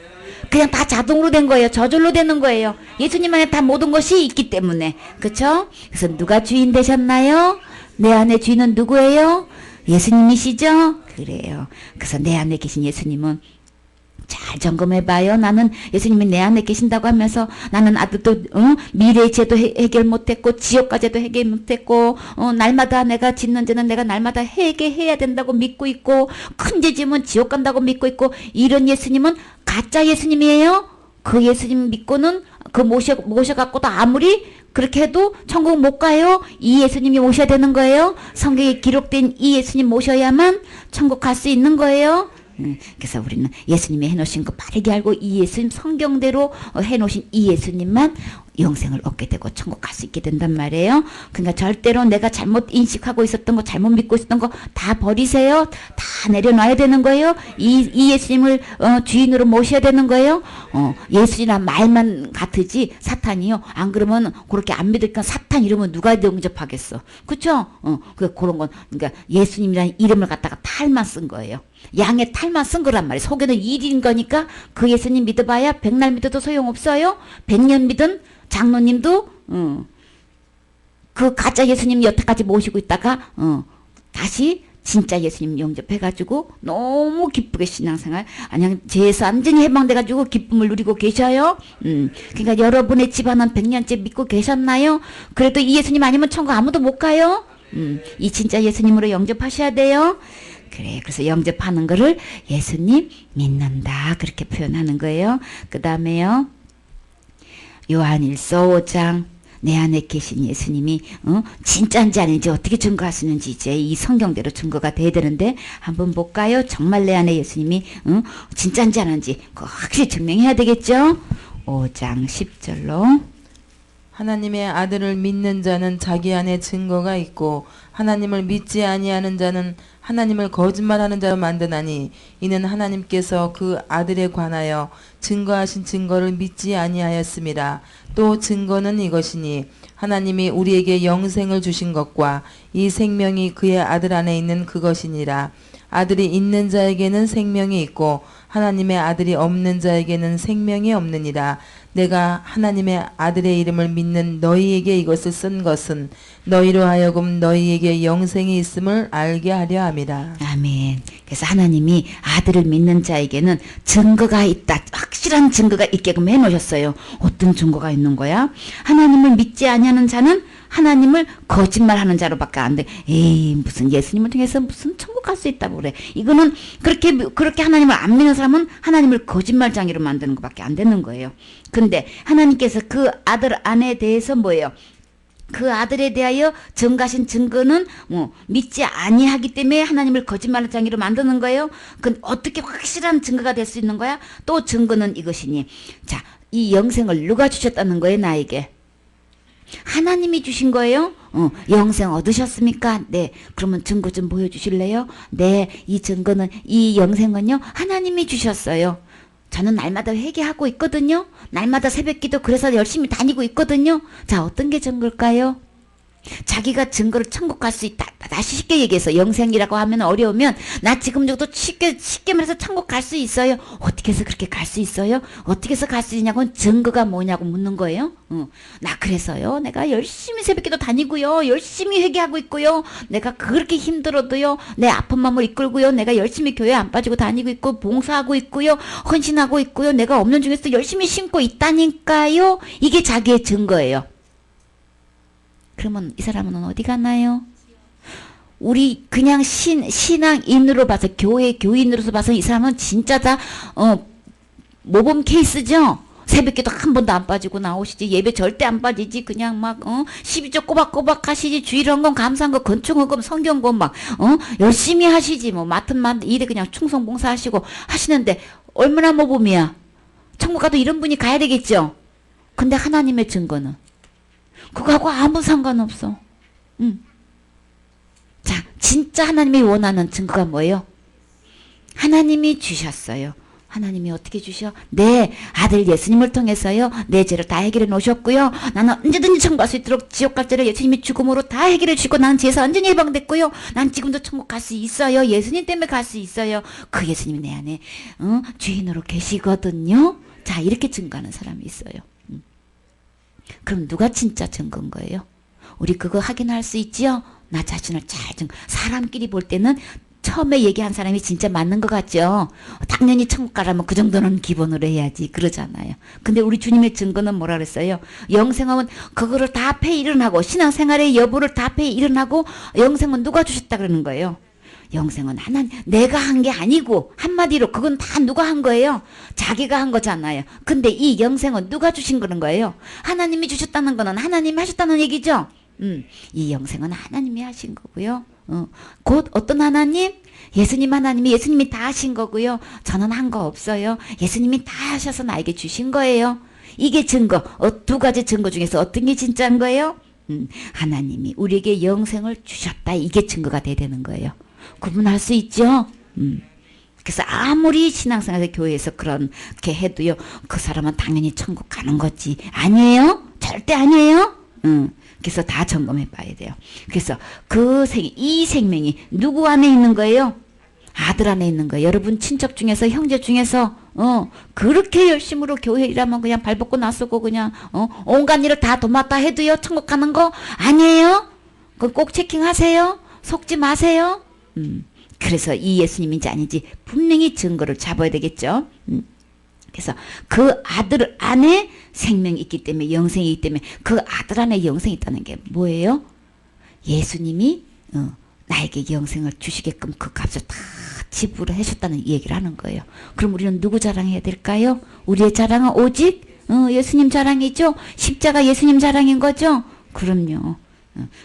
그냥 다 자동으로 된 거예요. 저절로 되는 거예요. 예수님 안에 다 모든 것이 있기 때문에. 그렇죠? 그래서 누가 주인 되셨나요? 내 안에 주인은 누구예요? 예수님이시죠? 그래요. 그래서 내 안에 계신 예수님은 잘 점검해봐요. 나는 예수님이 내 안에 계신다고 하면서 나는 아직도 미래의 죄도 해결 못했고 지옥까지도 해결 못했고 날마다 내가 짓는 죄는 내가 날마다 해결해야 된다고 믿고 있고 큰 죄 지으면 지옥 간다고 믿고 있고 이런 예수님은 가짜 예수님이에요. 그 예수님 믿고는 그 모셔갖고도 아무리 그렇게 해도 천국 못 가요. 이 예수님이 오셔야 되는 거예요. 성경에 기록된 이 예수님 모셔야만 천국 갈 수 있는 거예요. 그래서 우리는 예수님이 해놓으신 거 바르게 알고 이 예수님 성경대로 해놓으신 이 예수님만 영생을 얻게 되고 천국 갈 수 있게 된단 말이에요. 그러니까 절대로 내가 잘못 인식하고 있었던 거 잘못 믿고 있었던 거 다 버리세요. 다 내려놔야 되는 거예요. 이 예수님을 주인으로 모셔야 되는 거예요. 예수님이란 말만 같으지 사탄이요. 안 그러면 그렇게 안 믿으니까 사탄 이름은 누가 영접하겠어. 그쵸? 그런 건 그러니까 예수님이라는 이름을 갖다가 탈만 쓴 거예요. 양의 탈만 쓴 거란 말이에요. 속에는 일인 거니까 그 예수님 믿어봐야 백날 믿어도 소용없어요. 100년 믿은 장로님도 그 가짜 예수님 여태까지 모시고 있다가 다시 진짜 예수님 영접해가지고 너무 기쁘게 신앙생활 그냥 죄에서 완전히 해방돼가지고 기쁨을 누리고 계셔요. 그러니까 여러분의 집안은 100년째 믿고 계셨나요? 그래도 이 예수님 아니면 천국 아무도 못 가요. 이 진짜 예수님으로 영접하셔야 돼요. 그래, 그래서 영접하는 거를 예수님 믿는다 그렇게 표현하는 거예요. 그 다음에요 요한일서 5장 내 안에 계신 예수님이 진짜인지 아닌지 어떻게 증거할 수 있는지 이제 이 성경대로 증거가 돼야 되는데 한번 볼까요? 정말 내 안에 예수님이 진짜인지 아닌지 그거 확실히 증명해야 되겠죠? 5장 10절로 하나님의 아들을 믿는 자는 자기 안에 증거가 있고 하나님을 믿지 아니하는 자는 하나님을 거짓말하는 자로 만드나니 이는 하나님께서 그 아들에 관하여 증거하신 증거를 믿지 아니하였습니다. 또 증거는 이것이니 하나님이 우리에게 영생을 주신 것과 이 생명이 그의 아들 안에 있는 그것이니라. 아들이 있는 자에게는 생명이 있고 하나님의 아들이 없는 자에게는 생명이 없느니라. 내가 하나님의 아들의 이름을 믿는 너희에게 이것을 쓴 것은 너희로 하여금 너희에게 영생이 있음을 알게 하려 함이라. 아멘. 그래서 하나님이 아들을 믿는 자에게는 증거가 있다. 확실한 증거가 있게끔 해놓으셨어요. 어떤 증거가 있는 거야? 하나님을 믿지 아니하는 자는 하나님을 거짓말하는 자로밖에 안 돼. 에이 무슨 예수님을 통해서 무슨 천국 갈 수 있다고 그래. 이거는 그렇게 하나님을 안 믿는 사람은 하나님을 거짓말장이로 만드는 것밖에 안 되는 거예요. 근데 하나님께서 그 아들 안에 대해서 뭐예요? 그 아들에 대하여 증가하신 증거는 믿지 아니하기 때문에 하나님을 거짓말장이로 만드는 거예요. 그 어떻게 확실한 증거가 될 수 있는 거야? 또 증거는 이것이니 자, 이 영생을 누가 주셨다는 거예요? 나에게. 하나님이 주신 거예요? 영생 얻으셨습니까? 네. 그러면 증거 좀 보여주실래요? 네. 이 증거는, 이 영생은요, 하나님이 주셨어요. 저는 날마다 회개하고 있거든요. 날마다 새벽기도 그래서 열심히 다니고 있거든요. 자, 어떤 게 증거일까요? 자기가 증거를 천국 갈 수 있다. 다시 쉽게 얘기해서 영생이라고 하면 어려우면 나 지금 정도 쉽게 말해서 천국 갈 수 있어요. 어떻게 해서 그렇게 갈 수 있어요? 어떻게 해서 갈 수 있냐고 증거가 뭐냐고 묻는 거예요. 나 그래서요. 내가 열심히 새벽기도 다니고요. 열심히 회개하고 있고요. 내가 그렇게 힘들어도요. 내 아픈 마음을 이끌고요. 내가 열심히 교회 안 빠지고 다니고 있고 봉사하고 있고요. 헌신하고 있고요. 내가 없는 중에서 열심히 심고 있다니까요. 이게 자기의 증거예요. 그러면 이 사람은 어디 가나요? 우리 그냥 신앙인으로 봐서 교회 교인으로서 봐서 이 사람은 진짜 다 모범 케이스죠. 새벽기도 한 번도 안 빠지고 나오시지. 예배 절대 안 빠지지. 그냥 막 12조 꼬박꼬박 하시지. 주일헌금, 감사헌금, 건축헌금, 성경금 막 열심히 하시지. 뭐 맡은 일에 그냥 충성봉사하시고 하시는데 얼마나 모범이야. 천국 가도 이런 분이 가야 되겠죠. 근데 하나님의 증거는 그거하고 아무 상관없어. 자, 진짜 하나님이 원하는 증거가 뭐예요? 하나님이 주셨어요. 하나님이 어떻게 주셔? 내 아들 예수님을 통해서요. 내 죄를 다 해결해 놓으셨고요. 나는 언제든지 천국 갈 수 있도록 지옥 갈 죄를 예수님이 죽음으로 다 해결해 주시고 나는 죄에서 완전히 해방됐고요. 난 지금도 천국 갈 수 있어요. 예수님 때문에 갈 수 있어요. 그 예수님이 내 안에 주인으로 계시거든요. 자, 이렇게 증거하는 사람이 있어요. 그럼 누가 진짜 증거인 거예요? 우리 그거 확인할 수 있지요? 나 자신을 잘 사람끼리 볼 때는 처음에 얘기한 사람이 진짜 맞는 것 같죠? 당연히 천국 가라면 그 정도는 기본으로 해야지. 그러잖아요. 근데 우리 주님의 증거는 뭐라 그랬어요? 영생은 그거를 다 앞에 일어나고 신앙생활의 여부를 다 앞에 일어나고 영생은 누가 주셨다 그러는 거예요? 영생은 하나님, 내가 한 게 아니고 한마디로 그건 다 누가 한 거예요? 자기가 한 거잖아요. 근데 이 영생은 누가 주신 그런 거예요? 하나님이 주셨다는 거는 하나님이 하셨다는 얘기죠? 이 영생은 하나님이 하신 거고요. 곧 어떤 하나님? 예수님 하나님이 예수님이 다 하신 거고요. 저는 한 거 없어요. 예수님이 다 하셔서 나에게 주신 거예요. 이게 증거. 두 가지 증거 중에서 어떤 게 진짜인 거예요? 하나님이 우리에게 영생을 주셨다. 이게 증거가 돼야 되는 거예요. 구분할 수 있죠? 그래서 아무리 신앙생활 교회에서 그렇게 해도요. 그 사람은 당연히 천국 가는 거지. 아니에요? 절대 아니에요? 그래서 다 점검해 봐야 돼요. 그래서 이 생명이 누구 안에 있는 거예요? 아들 안에 있는 거예요. 여러분 친척 중에서 형제 중에서 그렇게 열심으로 교회 일하면 그냥 발 벗고 나서고 그냥 온갖 일을 다 도맡아 해도요. 천국 가는 거 아니에요? 그거 꼭 체킹하세요. 속지 마세요. 그래서 이 예수님인지 아닌지 분명히 증거를 잡아야 되겠죠. 그래서 그 아들 안에 생명이 있기 때문에 영생이 있기 때문에 그 아들 안에 영생이 있다는 게 뭐예요? 예수님이 나에게 영생을 주시게끔 그 값을 다 지불을 해줬다는 얘기를 하는 거예요. 그럼 우리는 누구 자랑해야 될까요? 우리의 자랑은 오직 예수님 자랑이죠. 십자가 예수님 자랑인 거죠. 그럼요.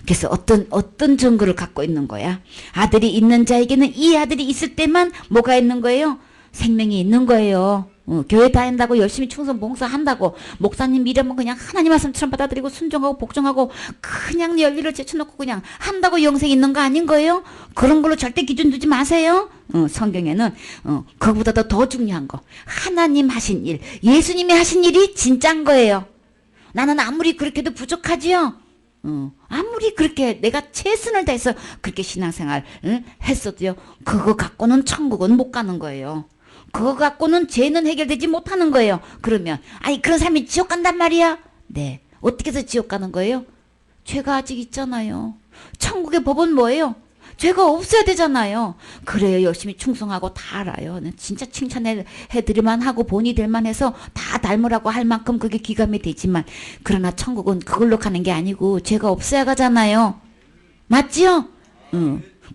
그래서 어떤 증거를 갖고 있는 거야? 아들이 있는 자에게는 이 아들이 있을 때만 뭐가 있는 거예요? 생명이 있는 거예요. 교회 다닌다고 열심히 충성 봉사한다고 목사님 이러면 그냥 하나님 말씀처럼 받아들이고 순종하고 복종하고 그냥 열리를 제쳐놓고 그냥 한다고 영생이 있는 거 아닌 거예요? 그런 걸로 절대 기준 두지 마세요. 성경에는 그거보다 더 중요한 거 하나님 하신 일, 예수님이 하신 일이 진짜인 거예요. 나는 아무리 그렇게 해도 부족하지요. 아무리 그렇게 내가 최선을 다해서 그렇게 신앙생활 했어도요. 그거 갖고는 천국은 못 가는 거예요. 그거 갖고는 죄는 해결되지 못하는 거예요. 그러면 아니 그런 사람이 지옥 간단 말이야. 네. 어떻게 해서 지옥 가는 거예요? 죄가 아직 있잖아요. 천국의 법은 뭐예요? 죄가 없어야 되잖아요. 그래요. 열심히 충성하고 다 알아요. 진짜 칭찬해드릴만 하고 본이 될만 해서 다 닮으라고 할 만큼 그게 기감이 되지만 그러나 천국은 그걸로 가는 게 아니고 죄가 없어야 가잖아요. 맞지요?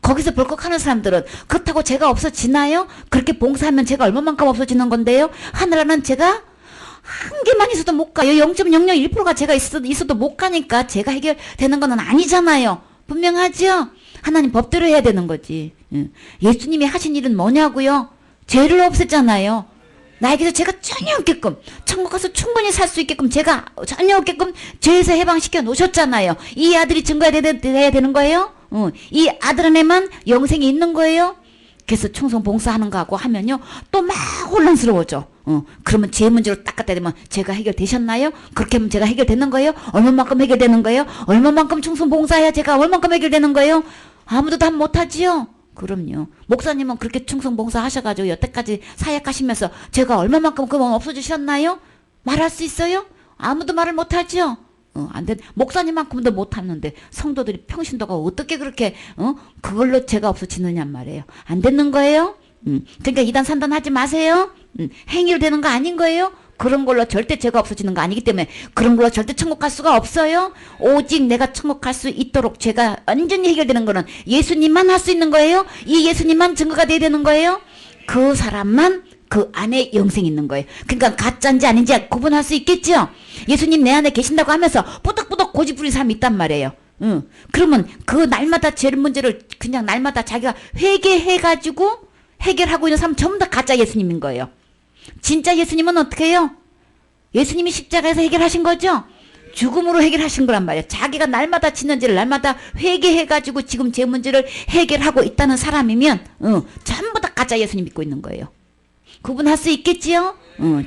거기서 벌컥하는 사람들은 그렇다고 죄가 없어지나요? 그렇게 봉사하면 죄가 얼마만큼 없어지는 건데요? 하늘에는 죄가 한 개만 있어도 못 가요. 0.001%가 죄가 있어도 못 가니까 죄가 해결되는 건 아니잖아요. 분명하죠? 하나님 법대로 해야 되는 거지. 예수님이 하신 일은 뭐냐고요? 죄를 없앴잖아요. 나에게서 죄가 전혀 없게끔 천국 가서 충분히 살 수 있게끔 죄가 전혀 없게끔 죄에서 해방시켜 놓으셨잖아요. 이 아들이 증거해야 되는 거예요? 이 아들 안에만 영생이 있는 거예요? 그래서 충성 봉사하는 거하고 하면요 또 막 혼란스러워져. 그러면 죄 문제로 딱 갖다 대면 죄가 해결되셨나요? 그렇게 하면 죄가 해결되는 거예요? 얼마만큼 해결되는 거예요? 얼마만큼 충성 봉사해야 죄가 얼마만큼 해결되는 거예요? 아무도 답 못하지요? 그럼요. 목사님은 그렇게 충성 봉사 하셔가지고 여태까지 사역하시면서 죄가 얼마만큼 그만 없어지셨나요? 말할 수 있어요? 아무도 말을 못하지요? 안 돼. 목사님만큼도 못하는데 성도들이 평신도가 어떻게 그렇게 그걸로 죄가 없어지느냐 말이에요. 안 되는 거예요? 그러니까 이단 삼단 하지 마세요. 행위로 되는 거 아닌 거예요? 그런 걸로 절대 죄가 없어지는 거 아니기 때문에 그런 걸로 절대 천국 갈 수가 없어요. 오직 내가 천국 갈 수 있도록 죄가 완전히 해결되는 거는 예수님만 할 수 있는 거예요. 이 예수님만 증거가 돼야 되는 거예요. 그 사람만 그 안에 영생이 있는 거예요. 그러니까 가짜인지 아닌지 구분할 수 있겠죠? 예수님 내 안에 계신다고 하면서 뿌덕뿌덕 고집 부리는 사람이 있단 말이에요. 그러면 그 날마다 죄 문제를 그냥 날마다 자기가 회개해가지고 해결하고 있는 사람 전부 다 가짜 예수님인 거예요. 진짜 예수님은 어떻게 해요? 예수님이 십자가에서 해결하신 거죠? 죽음으로 해결하신 거란 말이에요. 자기가 날마다 짓는 죄를 날마다 회개해가지고 지금 제 문제를 해결하고 있다는 사람이면 전부 다 가짜 예수님 믿고 있는 거예요. 구분할 수 있겠지요?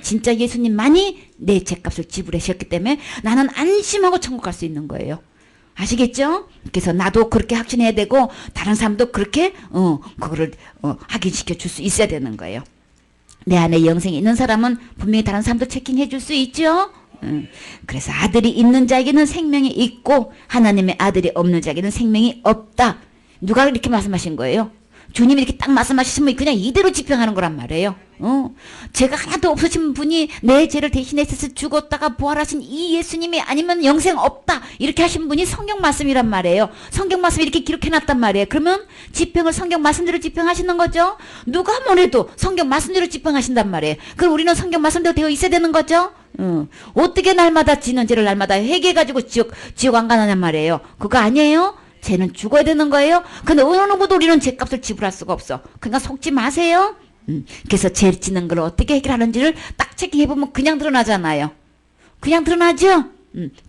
진짜 예수님만이 내 죄값을 지불하셨기 때문에 나는 안심하고 천국 갈 수 있는 거예요. 아시겠죠? 그래서 나도 그렇게 확신해야 되고 다른 사람도 그렇게 그거를 확인시켜 줄 수 있어야 되는 거예요. 내 안에 영생이 있는 사람은 분명히 다른 사람도 체킹해 줄 수 있죠? 그래서 아들이 있는 자에게는 생명이 있고 하나님의 아들이 없는 자에게는 생명이 없다. 누가 이렇게 말씀하신 거예요? 주님이 이렇게 딱 말씀하시면 그냥 이대로 집행하는 거란 말이에요. 죄가 하나도 없으신 분이 내 죄를 대신해서 죽었다가 부활하신 이 예수님이 아니면 영생 없다 이렇게 하신 분이 성경 말씀이란 말이에요. 성경 말씀 이렇게 기록해놨단 말이에요. 그러면 집행을 성경 말씀대로 집행하시는 거죠. 누가 뭐래도 성경 말씀대로 집행하신단 말이에요. 그럼 우리는 성경 말씀대로 되어 있어야 되는 거죠. 어떻게 날마다 지는 죄를 날마다 회개해가지고 지옥 안 가느냐 말이에요. 그거 아니에요. 죄는 죽어야 되는 거예요. 근데 어느 누구도 우리는 죄값을 지불할 수가 없어. 그러니까 속지 마세요. 그래서 죄 짓는 걸 어떻게 해결하는지를 딱 체크해보면 그냥 드러나잖아요. 그냥 드러나죠?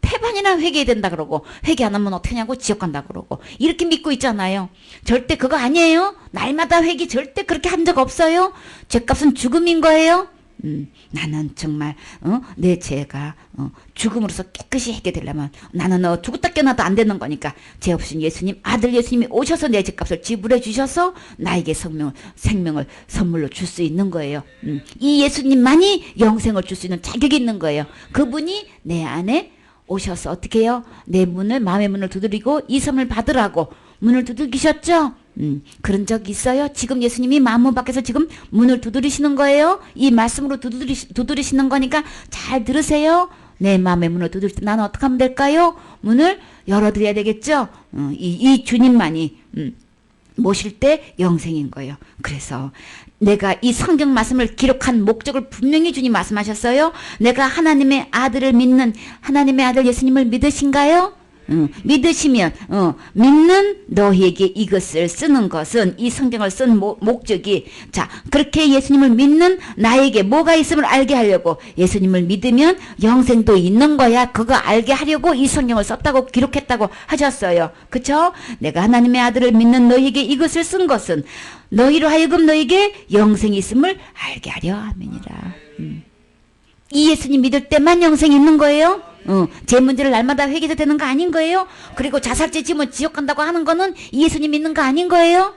태반이나 회개해야 된다 그러고 회개 안 하면 어떻게 하냐고 지옥 간다 그러고 이렇게 믿고 있잖아요. 절대 그거 아니에요. 날마다 회개 절대 그렇게 한 적 없어요. 죄값은 죽음인 거예요. 나는 정말 내 죄가 죽음으로써 깨끗이 해결되려면 나는 죽었다 깨어나도 안 되는 거니까 죄 없으신 예수님 아들 예수님이 오셔서 내 죄값을 지불해 주셔서 나에게 생명을 선물로 줄 수 있는 거예요. 이 예수님만이 영생을 줄 수 있는 자격이 있는 거예요. 그분이 내 안에 오셔서 어떻게 해요? 내 문을 마음의 문을 두드리고 이 선물 받으라고 문을 두들기셨죠? 그런 적 있어요? 지금 예수님이 마음문 밖에서 지금 문을 두드리시는 거예요? 이 말씀으로 두드리시는 거니까 잘 들으세요. 내 마음의 문을 두드릴 때 나는 어떻게 하면 될까요? 문을 열어드려야 되겠죠? 이 주님만이 모실 때 영생인 거예요. 그래서 내가 이 성경 말씀을 기록한 목적을 분명히 주님 말씀하셨어요. 내가 하나님의 아들을 믿는 하나님의 아들 예수님을 믿으신가요? 믿으시면 믿는 너희에게 이것을 쓰는 것은 이 성경을 쓴 목적이 자 그렇게 예수님을 믿는 나에게 뭐가 있음을 알게 하려고 예수님을 믿으면 영생도 있는 거야. 그거 알게 하려고 이 성경을 썼다고 기록했다고 하셨어요. 그쵸? 내가 하나님의 아들을 믿는 너희에게 이것을 쓴 것은 너희로 하여금 너희에게 영생이 있음을 알게 하려 함이니라. 이 예수님 믿을 때만 영생이 있는 거예요. 제 문제를 날마다 회개해도 되는 거 아닌 거예요? 그리고 자살죄 지으면 지옥 간다고 하는 거는 이 예수님 믿는 거 아닌 거예요?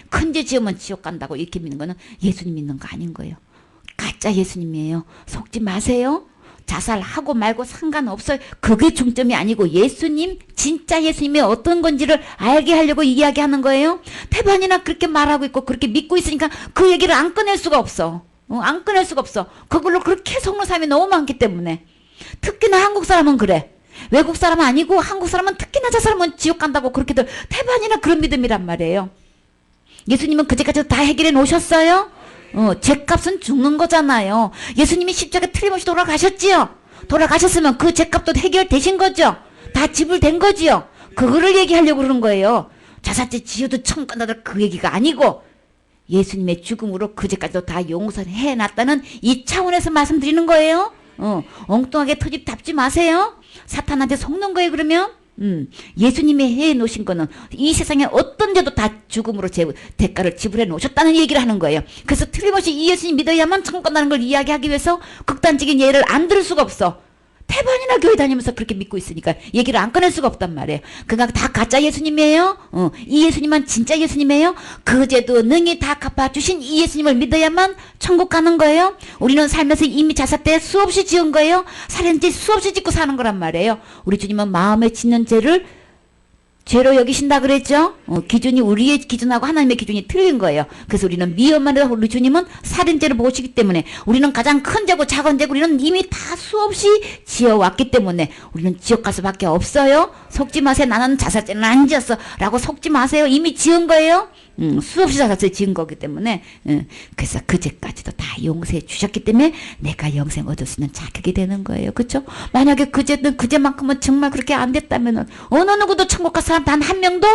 큰 죄 지으면 지옥 간다고 이렇게 믿는 거는 예수님 믿는 거 아닌 거예요. 가짜 예수님이에요. 속지 마세요. 자살하고 말고 상관없어요. 그게 중점이 아니고 예수님, 진짜 예수님이 어떤 건지를 알게 하려고 이야기하는 거예요. 태반이나 그렇게 말하고 있고 그렇게 믿고 있으니까 그 얘기를 안 꺼낼 수가 없어. 안 꺼낼 수가 없어. 그걸로 그렇게 속는 사람이 너무 많기 때문에. 특히나 한국 사람은 그래. 외국 사람은 아니고 한국 사람은 특히나 저 사람은 지옥 간다고 그렇게들 태반이나 그런 믿음이란 말이에요. 예수님은 그제까지 다 해결해 놓으셨어요? 죄값은 죽는 거잖아요. 예수님이 십자가 틀림없이 돌아가셨지요? 돌아가셨으면 그 죄값도 해결되신 거죠? 다 지불된 거지요? 그거를 얘기하려고 그러는 거예요. 자살죄 지어도 천국 간다들 그 얘기가 아니고 예수님의 죽음으로 그 죄까지도 다 용서해 놨다는 이 차원에서 말씀드리는 거예요. 엉뚱하게 터집 잡지 마세요. 사탄한테 속는 거예요. 그러면 예수님이 해 놓으신 거는 이 세상에 어떤 죄도 다 죽음으로 대가를 지불해 놓으셨다는 얘기를 하는 거예요. 그래서 틀림없이 이 예수님 믿어야만 천국 간다는 걸 이야기하기 위해서 극단적인 예를 안 들을 수가 없어. 태반이나 교회 다니면서 그렇게 믿고 있으니까 얘기를 안 꺼낼 수가 없단 말이에요. 그러니까 다 가짜 예수님이에요. 이 예수님만 진짜 예수님이에요. 그 죄도 능히 다 갚아주신 이 예수님을 믿어야만 천국 가는 거예요. 우리는 살면서 이미 자살때 수없이 지은 거예요. 살인죄 수없이 짓고 사는 거란 말이에요. 우리 주님은 마음에 짓는 죄를 죄로 여기신다 그랬죠? 기준이 우리의 기준하고 하나님의 기준이 틀린 거예요. 그래서 우리는 미움만 해도 우리 주님은 살인죄를 보시기 때문에 우리는 가장 큰 죄고 작은 죄고 우리는 이미 다 수없이 지어왔기 때문에 우리는 지옥 갈 수밖에 없어요. 속지 마세요. 나는 자살죄는 안 지었어 라고 속지 마세요. 이미 지은 거예요. 수없이 살아서 지은 거기 때문에 그래서 그제까지도 다 용서해 주셨기 때문에 내가 영생 얻을 수 있는 자격이 되는 거예요. 그렇죠? 만약에 그제만큼은 정말 그렇게 안 됐다면 어느 누구도 천국 갈 사람 단 한 명도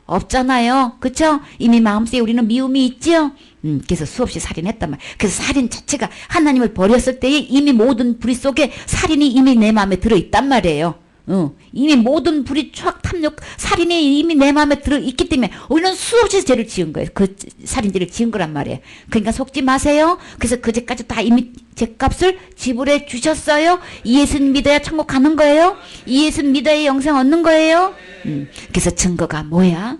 없잖아요. 그렇죠? 이미 마음속에 우리는 미움이 있죠. 그래서 수없이 살인했단 말이에요. 그래서 살인 자체가 하나님을 버렸을 때에 이미 모든 불의 속에 살인이 이미 내 마음에 들어있단 말이에요. 이미 모든 불의 추악 탐욕 살인이 이미 내 마음에 들어있기 때문에 우리는 수없이 죄를 지은 거예요. 그 살인죄를 지은 거란 말이에요. 그러니까 속지 마세요. 그래서 그제까지 다 이미 죄값을 지불해 주셨어요. 이 예수님 믿어야 천국 가는 거예요. 이 예수님 믿어야 영생 얻는 거예요. 그래서 증거가 뭐야?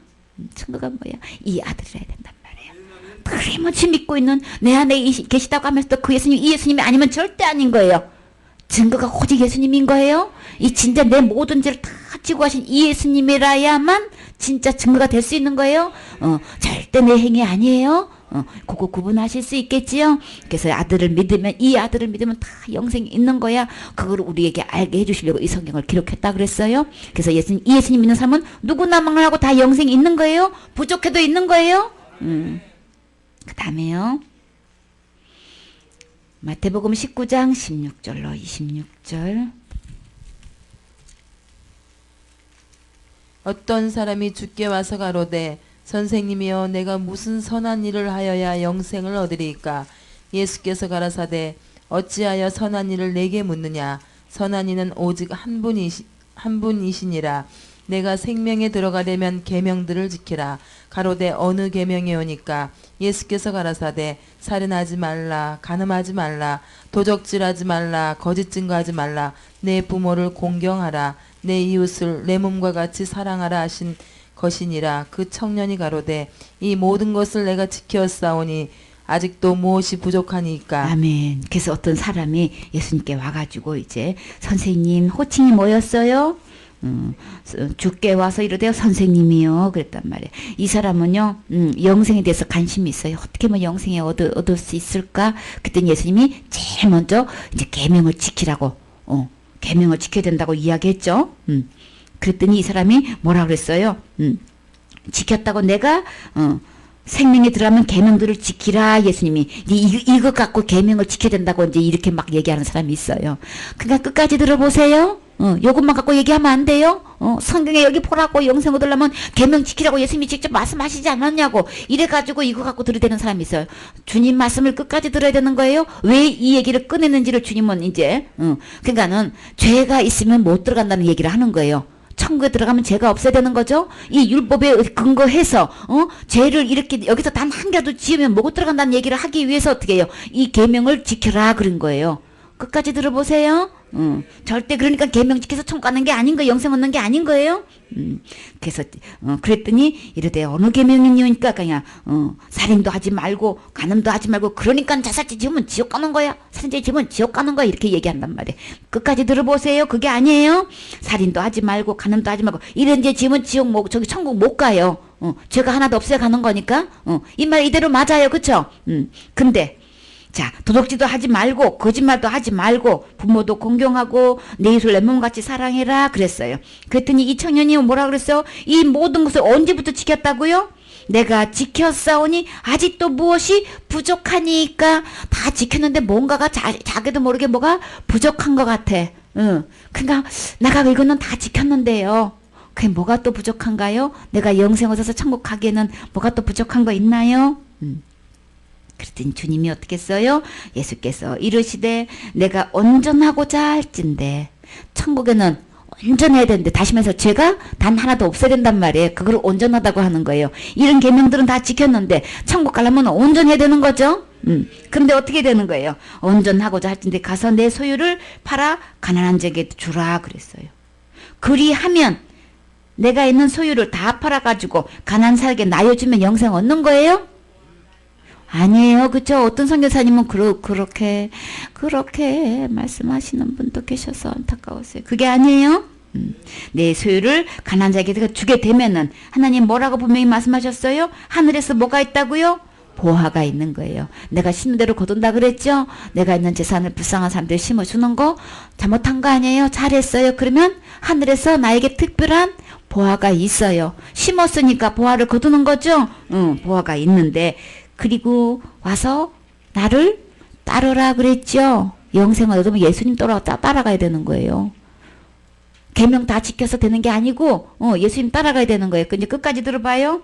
증거가 뭐야? 이 아들이라야 된단 말이에요. 틀림없이 믿고 있는 내 안에 계시다고 하면서도 그 예수님, 이 예수님이 아니면 절대 아닌 거예요. 증거가 오직 예수님인 거예요. 이 진짜 내 모든 죄를 다 지고 하신 이 예수님이라야만 진짜 증거가 될 수 있는 거예요. 절대 내 행위 아니에요. 그거 구분하실 수 있겠지요. 그래서 아들을 믿으면 이 아들을 믿으면 다 영생이 있는 거야. 그걸 우리에게 알게 해주시려고 이 성경을 기록했다 그랬어요. 그래서 이 예수님 믿는 사람은 누구나 망하고 다 영생이 있는 거예요. 부족해도 있는 거예요. 그 다음에요. 마태복음 19장 16절로 26절. 어떤 사람이 주께 와서 가로되 선생님이여 내가 무슨 선한 일을 하여야 영생을 얻으리이까. 예수께서 가라사대 어찌하여 선한 일을 내게 묻느냐. 선한 이는 오직 한 분이시니라. 내가 생명에 들어가려면 계명들을 지키라. 가로되 어느 계명이오니까. 예수께서 가라사대 살인하지 말라, 간음하지 말라, 도적질하지 말라, 거짓 증거하지 말라, 내 부모를 공경하라, 내 이웃을 내 몸과 같이 사랑하라 하신 것이니라. 그 청년이 가로되 이 모든 것을 내가 지켰사오니 아직도 무엇이 부족하니까. 아멘. 그래서 어떤 사람이 예수님께 와가지고 이제 선생님 호칭이 뭐였어요? 주께 와서 이러대요. 선생님이요. 그랬단 말이에요. 이 사람은요, 영생에 대해서 관심이 있어요. 어떻게 하면 영생에 얻을 수 있을까? 그랬더니 예수님이 제일 먼저 이제 계명을 지키라고, 계명을 지켜야 된다고 이야기했죠. 그랬더니 이 사람이 뭐라 그랬어요? 지켰다고 내가, 생명에 들어가면 계명들을 지키라. 예수님이 이것 갖고 계명을 지켜야 된다고 이제 이렇게 막 얘기하는 사람이 있어요. 그러니까 끝까지 들어보세요. 요것만 갖고 얘기하면 안 돼요. 성경에 여기 보라고 영생 얻으려면 계명 지키라고 예수님이 직접 말씀하시지 않았냐고 이래가지고 이거 갖고 들이대는 사람이 있어요. 주님 말씀을 끝까지 들어야 되는 거예요. 왜 이 얘기를 꺼내는지를 주님은 이제 그러니까는 죄가 있으면 못 들어간다는 얘기를 하는 거예요. 천국에 들어가면 죄가 없어야 되는 거죠. 이 율법에 근거해서 죄를 이렇게 여기서 단 한 개라도 지으면 못 들어간다는 얘기를 하기 위해서 어떻게 해요? 이 계명을 지켜라 그런 거예요. 끝까지 들어보세요. 절대 그러니까 계명 지켜서 천국 가는 게 아닌 거예요. 영생 얻는 게 아닌 거예요. 그래서 그랬더니 이러대 어느 계명이니까 그냥 살인도 하지 말고 간음도 하지 말고 그러니까 자살죄 지으면 지옥 가는 거야. 살인죄 지으면 지옥 가는 거야. 이렇게 얘기한단 말이에요. 끝까지 들어보세요. 그게 아니에요. 살인도 하지 말고 간음도 하지 말고 이런 죄 지으면 저기 천국 못 가요. 죄가 하나도 없어야 가는 거니까 이 말 이대로 맞아요. 그쵸? 근데 자, 도둑질도 하지 말고 거짓말도 하지 말고 부모도 공경하고 내 이웃을 내 몸같이 사랑해라 그랬어요. 그랬더니 이 청년이 뭐라 그랬어요? 이 모든 것을 언제부터 지켰다고요? 내가 지켰사오니 아직도 무엇이 부족하니까. 다 지켰는데 뭔가가 자기도 모르게 뭐가 부족한 것 같아. 그러니까 내가 이거는 다 지켰는데요. 그게 뭐가 또 부족한가요? 내가 영생 얻어서 천국 가기에는 뭐가 또 부족한 거 있나요? 그랬더니 주님이 어떻게 써요? 예수께서 이르시되 내가 온전하고자 할진대. 천국에는 온전해야 되는데 다시 말해서 죄가 단 하나도 없어야 된단 말이에요. 그걸 온전하다고 하는 거예요. 이런 계명들은 다 지켰는데 천국 가려면 온전해야 되는 거죠. 그런데 어떻게 되는 거예요? 온전하고자 할진대 가서 내 소유를 팔아 가난한 자에게 주라 그랬어요. 그리하면 내가 있는 소유를 다 팔아가지고 가난한 사람에게 나눠주면 영생 얻는 거예요? 아니에요. 그쵸? 어떤 선교사님은 그렇게 말씀하시는 분도 계셔서 안타까웠어요. 그게 아니에요. 내 소유를 가난한 자에게 주게 되면은 하나님 뭐라고 분명히 말씀하셨어요? 하늘에서 뭐가 있다고요? 보화가 있는 거예요. 내가 심는 대로 거둔다 그랬죠? 내가 있는 재산을 불쌍한 사람들 심어주는 거 잘못한 거 아니에요? 잘했어요. 그러면 하늘에서 나에게 특별한 보화가 있어요. 심었으니까 보화를 거두는 거죠. 보화가 있는데 그리고 와서 나를 따르라 그랬죠. 영생을 얻으면 예수님 따라가야 되는 거예요. 계명 다 지켜서 되는 게 아니고 예수님 따라가야 되는 거예요. 이제 끝까지 들어봐요.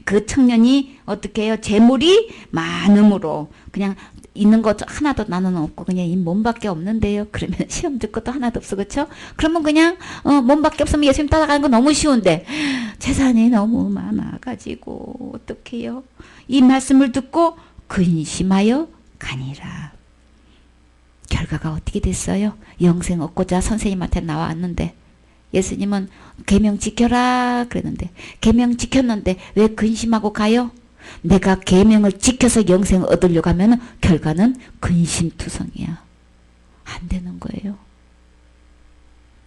그 청년이 어떻게 해요? 재물이 많음으로 그냥 있는 것 하나도 나는 없고 그냥 이 몸밖에 없는데요. 그러면 시험 들 것도 하나도 없어, 그렇죠? 그러면 그냥 몸밖에 없으면 예수님 따라가는 거 너무 쉬운데 재산이 너무 많아가지고 어떡해요? 이 말씀을 듣고 근심하여 가니라. 결과가 어떻게 됐어요? 영생 얻고자 선생님한테 나왔는데 예수님은 계명 지켜라 그랬는데 계명 지켰는데 왜 근심하고 가요? 내가 계명을 지켜서 영생을 얻으려고 하면 결과는 근심투성이야. 안 되는 거예요.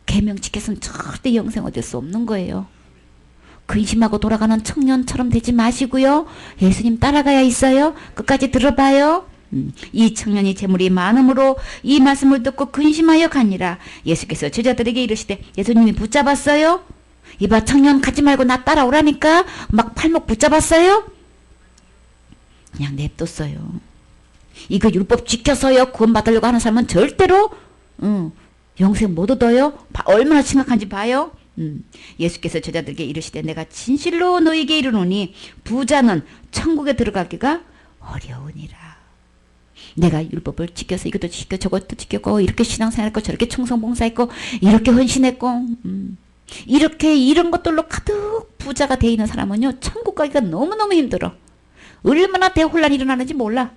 계명 지켜서는 절대 영생 얻을 수 없는 거예요. 근심하고 돌아가는 청년처럼 되지 마시고요. 예수님 따라가야 있어요. 끝까지 들어봐요. 이 청년이 재물이 많음으로 이 말씀을 듣고 근심하여 가니라. 예수께서 제자들에게 이르시되 예수님이 붙잡았어요. 이봐 청년 가지 말고 나 따라오라니까 막 팔목 붙잡았어요. 그냥 냅뒀어요. 이거 율법 지켜서요 구원받으려고 하는 사람은 절대로 영생 못 얻어요. 얼마나 심각한지 봐요. 예수께서 제자들에게 이르시되 내가 진실로 너희에게 이르노니 부자는 천국에 들어가기가 어려우니라. 내가 율법을 지켜서 이것도 지켜 저것도 지켰고 이렇게 신앙생활했고 저렇게 충성봉사했고 이렇게 헌신했고 이렇게 이런 것들로 가득 부자가 돼 있는 사람은요 천국 가기가 너무너무 힘들어. 얼마나 대혼란이 일어나는지 몰라.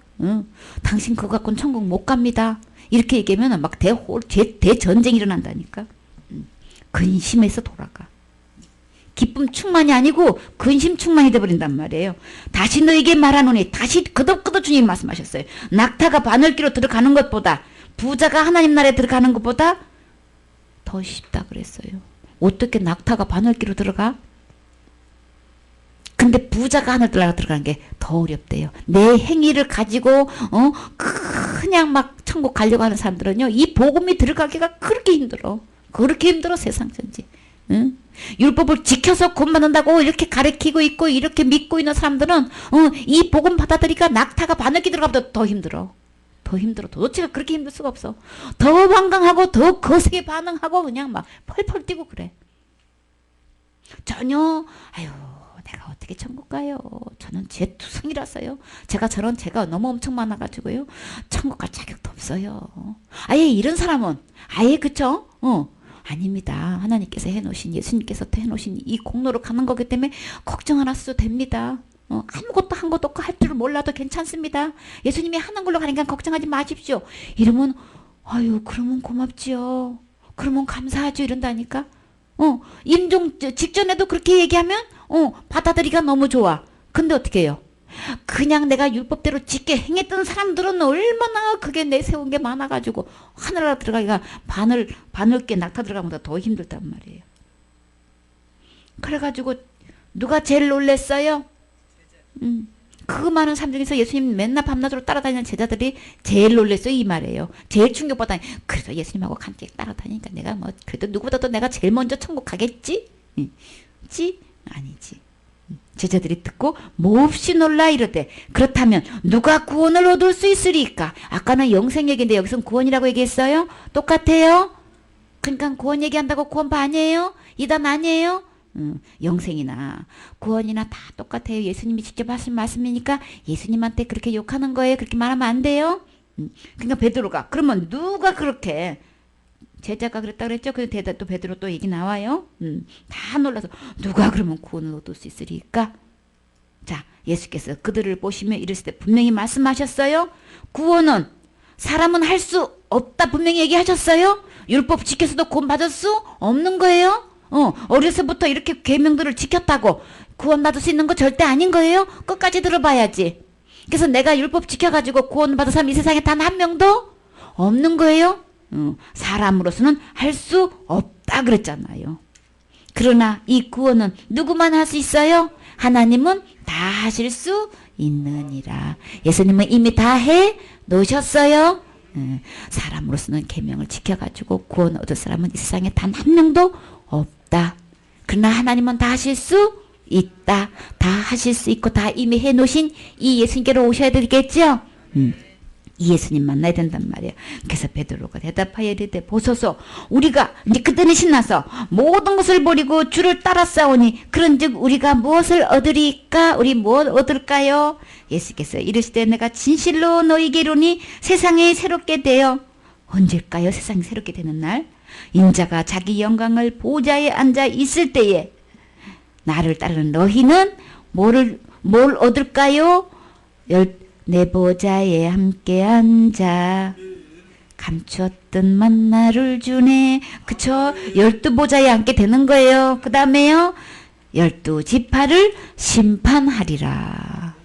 당신 그거 갖고는 천국 못 갑니다. 이렇게 얘기하면 막 대전쟁이 일어난다니까. 근심해서 돌아가. 기쁨 충만이 아니고 근심 충만이 돼버린단 말이에요. 다시 너에게 말하노니 다시 거듭 주님 말씀하셨어요. 낙타가 바늘기로 들어가는 것보다 부자가 하나님 나라에 들어가는 것보다 더 쉽다 그랬어요. 어떻게 낙타가 바늘기로 들어가? 근데 부자가 하늘나라 들어가는 게 더 어렵대요. 내 행위를 가지고 그냥 막 천국 가려고 하는 사람들은요 이 복음이 들어가기가 그렇게 힘들어. 그렇게 힘들어 세상 전지. 응? 율법을 지켜서 구원받는다고 이렇게 가르치고 있고 이렇게 믿고 있는 사람들은 이 복음 받아들이니까 낙타가 바늘기 들어가보다 더 힘들어. 더 힘들어. 도대체가 그렇게 힘들 수가 없어. 더 완강하고 더 거세게 반응하고 그냥 막 펄펄 뛰고 그래. 전혀 아유 내가 어떻게 천국 가요. 저는 제 투성이라서요. 제가 너무 엄청 많아가지고요. 천국 갈 자격도 없어요. 아예 이런 사람은 아예 그쵸? 아닙니다. 하나님께서 해놓으신 예수님께서 해놓으신 이 공로로 가는 거기 때문에 걱정 안 하셔도 됩니다. 아무것도 한 것도 없고 할 줄 몰라도 괜찮습니다. 예수님이 하는 걸로 가니까 걱정하지 마십시오. 이러면 아유 그러면 고맙지요. 그러면 감사하죠 이런다니까. 임종 직전에도 그렇게 얘기하면 받아들이기가 너무 좋아. 근데 어떻게 해요? 그냥 내가 율법대로 짙게 행했던 사람들은 얼마나 그게 내세운 게 많아가지고 하늘나라 들어가기가 바늘게 낙타 들어가보다 더 힘들단 말이에요. 그래가지고 누가 제일 놀랬어요? 그 많은 사람 중에서 예수님 맨날 밤낮으로 따라다니는 제자들이 제일 놀랬어요 이 말이에요. 제일 충격받아. 그래서 예수님하고 함께 따라다니니까 내가 뭐 그래도 누구보다도 내가 제일 먼저 천국 가겠지? 지? 아니지. 제자들이 듣고 몹시 놀라 이르되 그렇다면 누가 구원을 얻을 수 있으리까? 아까는 영생 얘기인데 여기서는 구원이라고 얘기했어요? 똑같아요? 그러니까 구원 얘기한다고 구원 반이에요? 이단 아니에요? 영생이나 구원이나 다 똑같아요. 예수님이 직접 하신 말씀이니까 예수님한테 그렇게 욕하는 거예요. 그렇게 말하면 안 돼요. 그러니까 베드로가 그러면 누가 그렇게 제자가 그랬다 그랬죠. 그 대답 또 베드로 또 얘기 나와요. 다 놀라서 누가 그러면 구원을 얻을 수 있으리까? 자, 예수께서 그들을 보시며 이르실 때 분명히 말씀하셨어요. 구원은 사람은 할 수 없다 분명히 얘기하셨어요. 율법 지켜서도 구원 받을 수 없는 거예요. 어려서부터 이렇게 계명들을 지켰다고 구원 받을 수 있는 거 절대 아닌 거예요. 끝까지 들어봐야지. 그래서 내가 율법 지켜가지고 구원 받은 사람 이 세상에 단 한 명도 없는 거예요. 사람으로서는 할 수 없다 그랬잖아요. 그러나 이 구원은 누구만 할 수 있어요? 하나님은 다 하실 수 있느니라. 예수님은 이미 다 해 놓으셨어요. 사람으로서는 계명을 지켜가지고 구원 얻을 사람은 이 세상에 단 한 명도 없다. 그러나 하나님은 다 하실 수 있다. 다 하실 수 있고 다 이미 해놓으신 이 예수님께로 오셔야 되겠죠. 이 예수님 만나야 된단 말이에요. 그래서 베드로가 대답하여 이르되 보소서 우리가 이제 그때는 신나서 모든 것을 버리고 주를 따라 싸우니 그런즉 우리가 무엇을 얻으리까? 우리 무엇 얻을까요? 예수께서 이르시되 내가 진실로 너희에게 이르니 세상이 새롭게 되어 언제일까요? 세상이 새롭게 되는 날 인자가 자기 영광을 보좌에 앉아 있을 때에 나를 따르는 너희는 뭘 얻을까요? 내 보좌에 함께 앉아 감추었던 만나를 주네. 그쵸? 12보좌에 앉게 되는 거예요. 그 다음에요. 12지파를 심판하리라.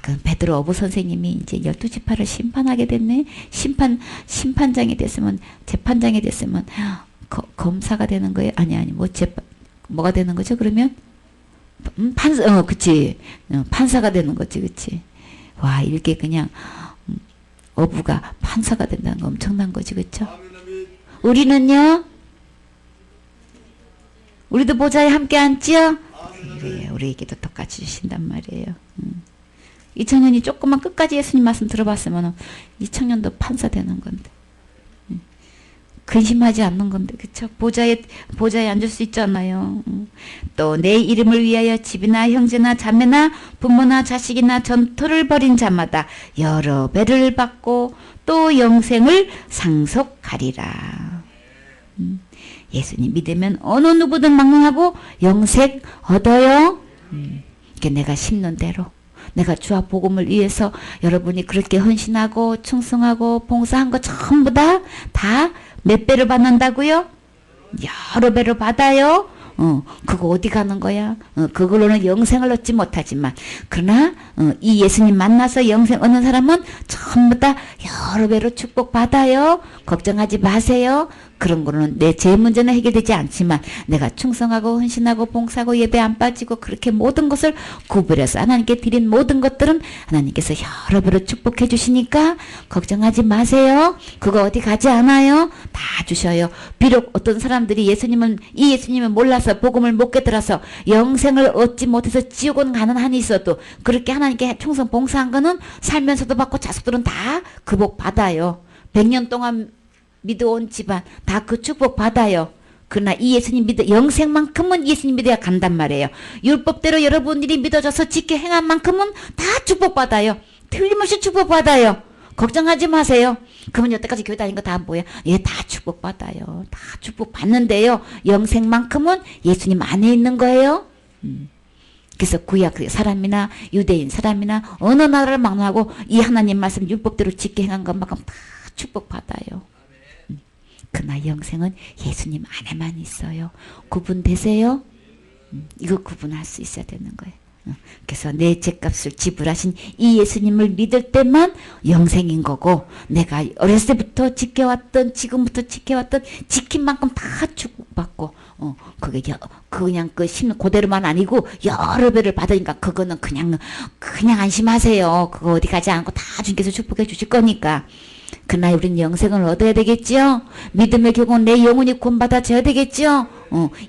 그럼 베드로 어부 선생님이 이제 12지파를 심판하게 됐네. 심판장이 됐으면, 재판장이 됐으면, 검사가 되는 거예요? 아니, 뭐가 되는 거죠, 그러면? 그치. 판사가 되는 거지, 그치. 와, 이렇게 그냥, 어부가 판사가 된다는 거 엄청난 거지, 그쵸? 우리는요? 우리도 보좌에 함께 앉지요? 그래, 우리에게도 똑같이 주신단 말이에요. 이 청년이 조금만 끝까지 예수님 말씀 들어봤으면 이 청년도 판사 되는 건데. 근심하지 않는 건데, 그쵸? 보좌에 앉을 수 있잖아요. 또 내 이름을 위하여 집이나 형제나 자매나 부모나 자식이나 전토를 벌인 자마다 여러 배를 받고 또 영생을 상속하리라. 예수님 믿으면 어느 누구든 막론하고 영생 얻어요. 이게 내가 심는 대로. 내가 주와 복음을 위해서 여러분이 그렇게 헌신하고 충성하고 봉사한 거 전부 다 몇 배를 받는다고요? 여러 배를 받아요. 그거 어디 가는 거야? 그걸로는 영생을 얻지 못하지만 그러나 이 예수님 만나서 영생 얻는 사람은 전부 다 여러 배로 축복받아요. 걱정하지 마세요. 그런 거는 제 문제는 해결되지 않지만 내가 충성하고 헌신하고 봉사하고 예배 안 빠지고 그렇게 모든 것을 구별해서 하나님께 드린 모든 것들은 하나님께서 여러 배로 축복해 주시니까 걱정하지 마세요. 그거 어디 가지 않아요. 다 주셔요. 비록 어떤 사람들이 이 예수님을 몰라서 복음을 못 깨달아서 영생을 얻지 못해서 지옥은 가는 한이 있어도 그렇게 하나님께 충성 봉사한 거는 살면서도 받고 자식들은 다 그 복 받아요. 100년 동안 믿어온 집안 다 그 축복 받아요. 그러나 이 예수님 영생만큼은 예수님 믿어야 간단 말이에요. 율법대로 여러분들이 믿어져서 지켜 행한 만큼은 다 축복받아요. 틀림없이 축복받아요. 걱정하지 마세요. 그러면 여태까지 교회 다닌 거 다 뭐야? 다 축복받아요. 다 축복받는데요. 영생만큼은 예수님 안에 있는 거예요. 그래서 구약 사람이나 유대인 사람이나 어느 나라를 막론하고 이 하나님 말씀 율법대로 지켜 행한 것만큼 다 축복받아요. 그러나 영생은 예수님 안에만 있어요. 구분되세요? 이거 구분할 수 있어야 되는 거예요. 그래서 내 죄값을 지불하신 이 예수님을 믿을 때만 영생인 거고 내가 어렸을 때부터 지켜왔던 지금부터 지켜왔던 지킨 만큼 다 축복받고 그게 그냥 그 심는 그대로만 아니고 여러 배를 받으니까 그거는 그냥 안심하세요. 그거 어디 가지 않고 다 주님께서 축복해 주실 거니까. 그러나 우리는 영생을 얻어야 되겠죠. 믿음의 결국은 내 영혼이 구원받아져야 되겠죠.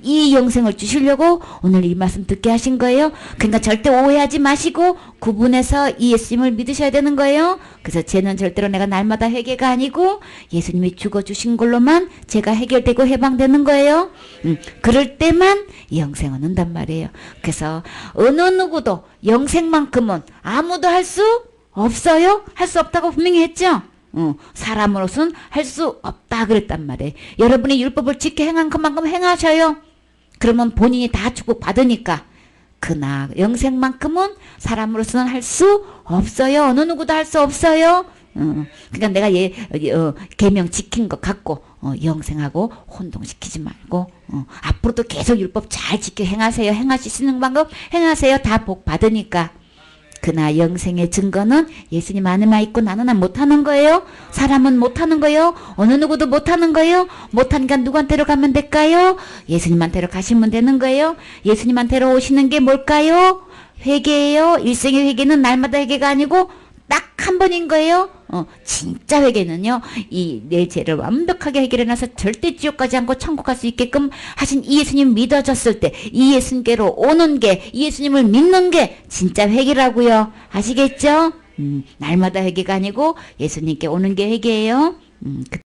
이 영생을 주시려고 오늘 이 말씀 듣게 하신 거예요. 그러니까 절대 오해하지 마시고 구분해서 이 예수님을 믿으셔야 되는 거예요. 그래서 죄는 절대로 내가 날마다 회개가 아니고 예수님이 죽어주신 걸로만 죄가 해결되고 해방되는 거예요. 그럴 때만 영생은 온단 말이에요. 그래서 어느 누구도 영생만큼은 아무도 할 수 없어요. 할 수 없다고 분명히 했죠. 사람으로서는 할 수 없다 그랬단 말이에요. 여러분이 율법을 지켜 행한 것만큼 행하셔요. 그러면 본인이 다 축복 받으니까. 그러나 영생만큼은 사람으로서는 할 수 없어요. 어느 누구도 할 수 없어요. 그러니까 내가 계명 지킨 것 갖고 영생하고 혼동시키지 말고 앞으로도 계속 율법 잘 지켜 행하세요. 행하실 수 있는 방법 행하세요. 다 복 받으니까. 그러나 영생의 증거는 예수님 안에만 있고 나는 못하는 거예요. 사람은 못하는 거예요. 어느 누구도 못하는 거예요. 못하니까 누구한테로 가면 될까요? 예수님한테로 가시면 되는 거예요. 예수님한테로 오시는 게 뭘까요? 회개예요. 일생의 회개는 날마다 회개가 아니고 딱 한 번인 거예요. 진짜 회개는요, 이 내 죄를 완벽하게 해결해 놔서 절대 지옥 가지 않고 천국 갈 수 있게끔 하신 이 예수님 믿어졌을 때, 이 예수님께로 오는 게, 이 예수님을 믿는 게 진짜 회개라고요. 아시겠죠? 날마다 회개가 아니고 예수님께 오는 게 회개예요.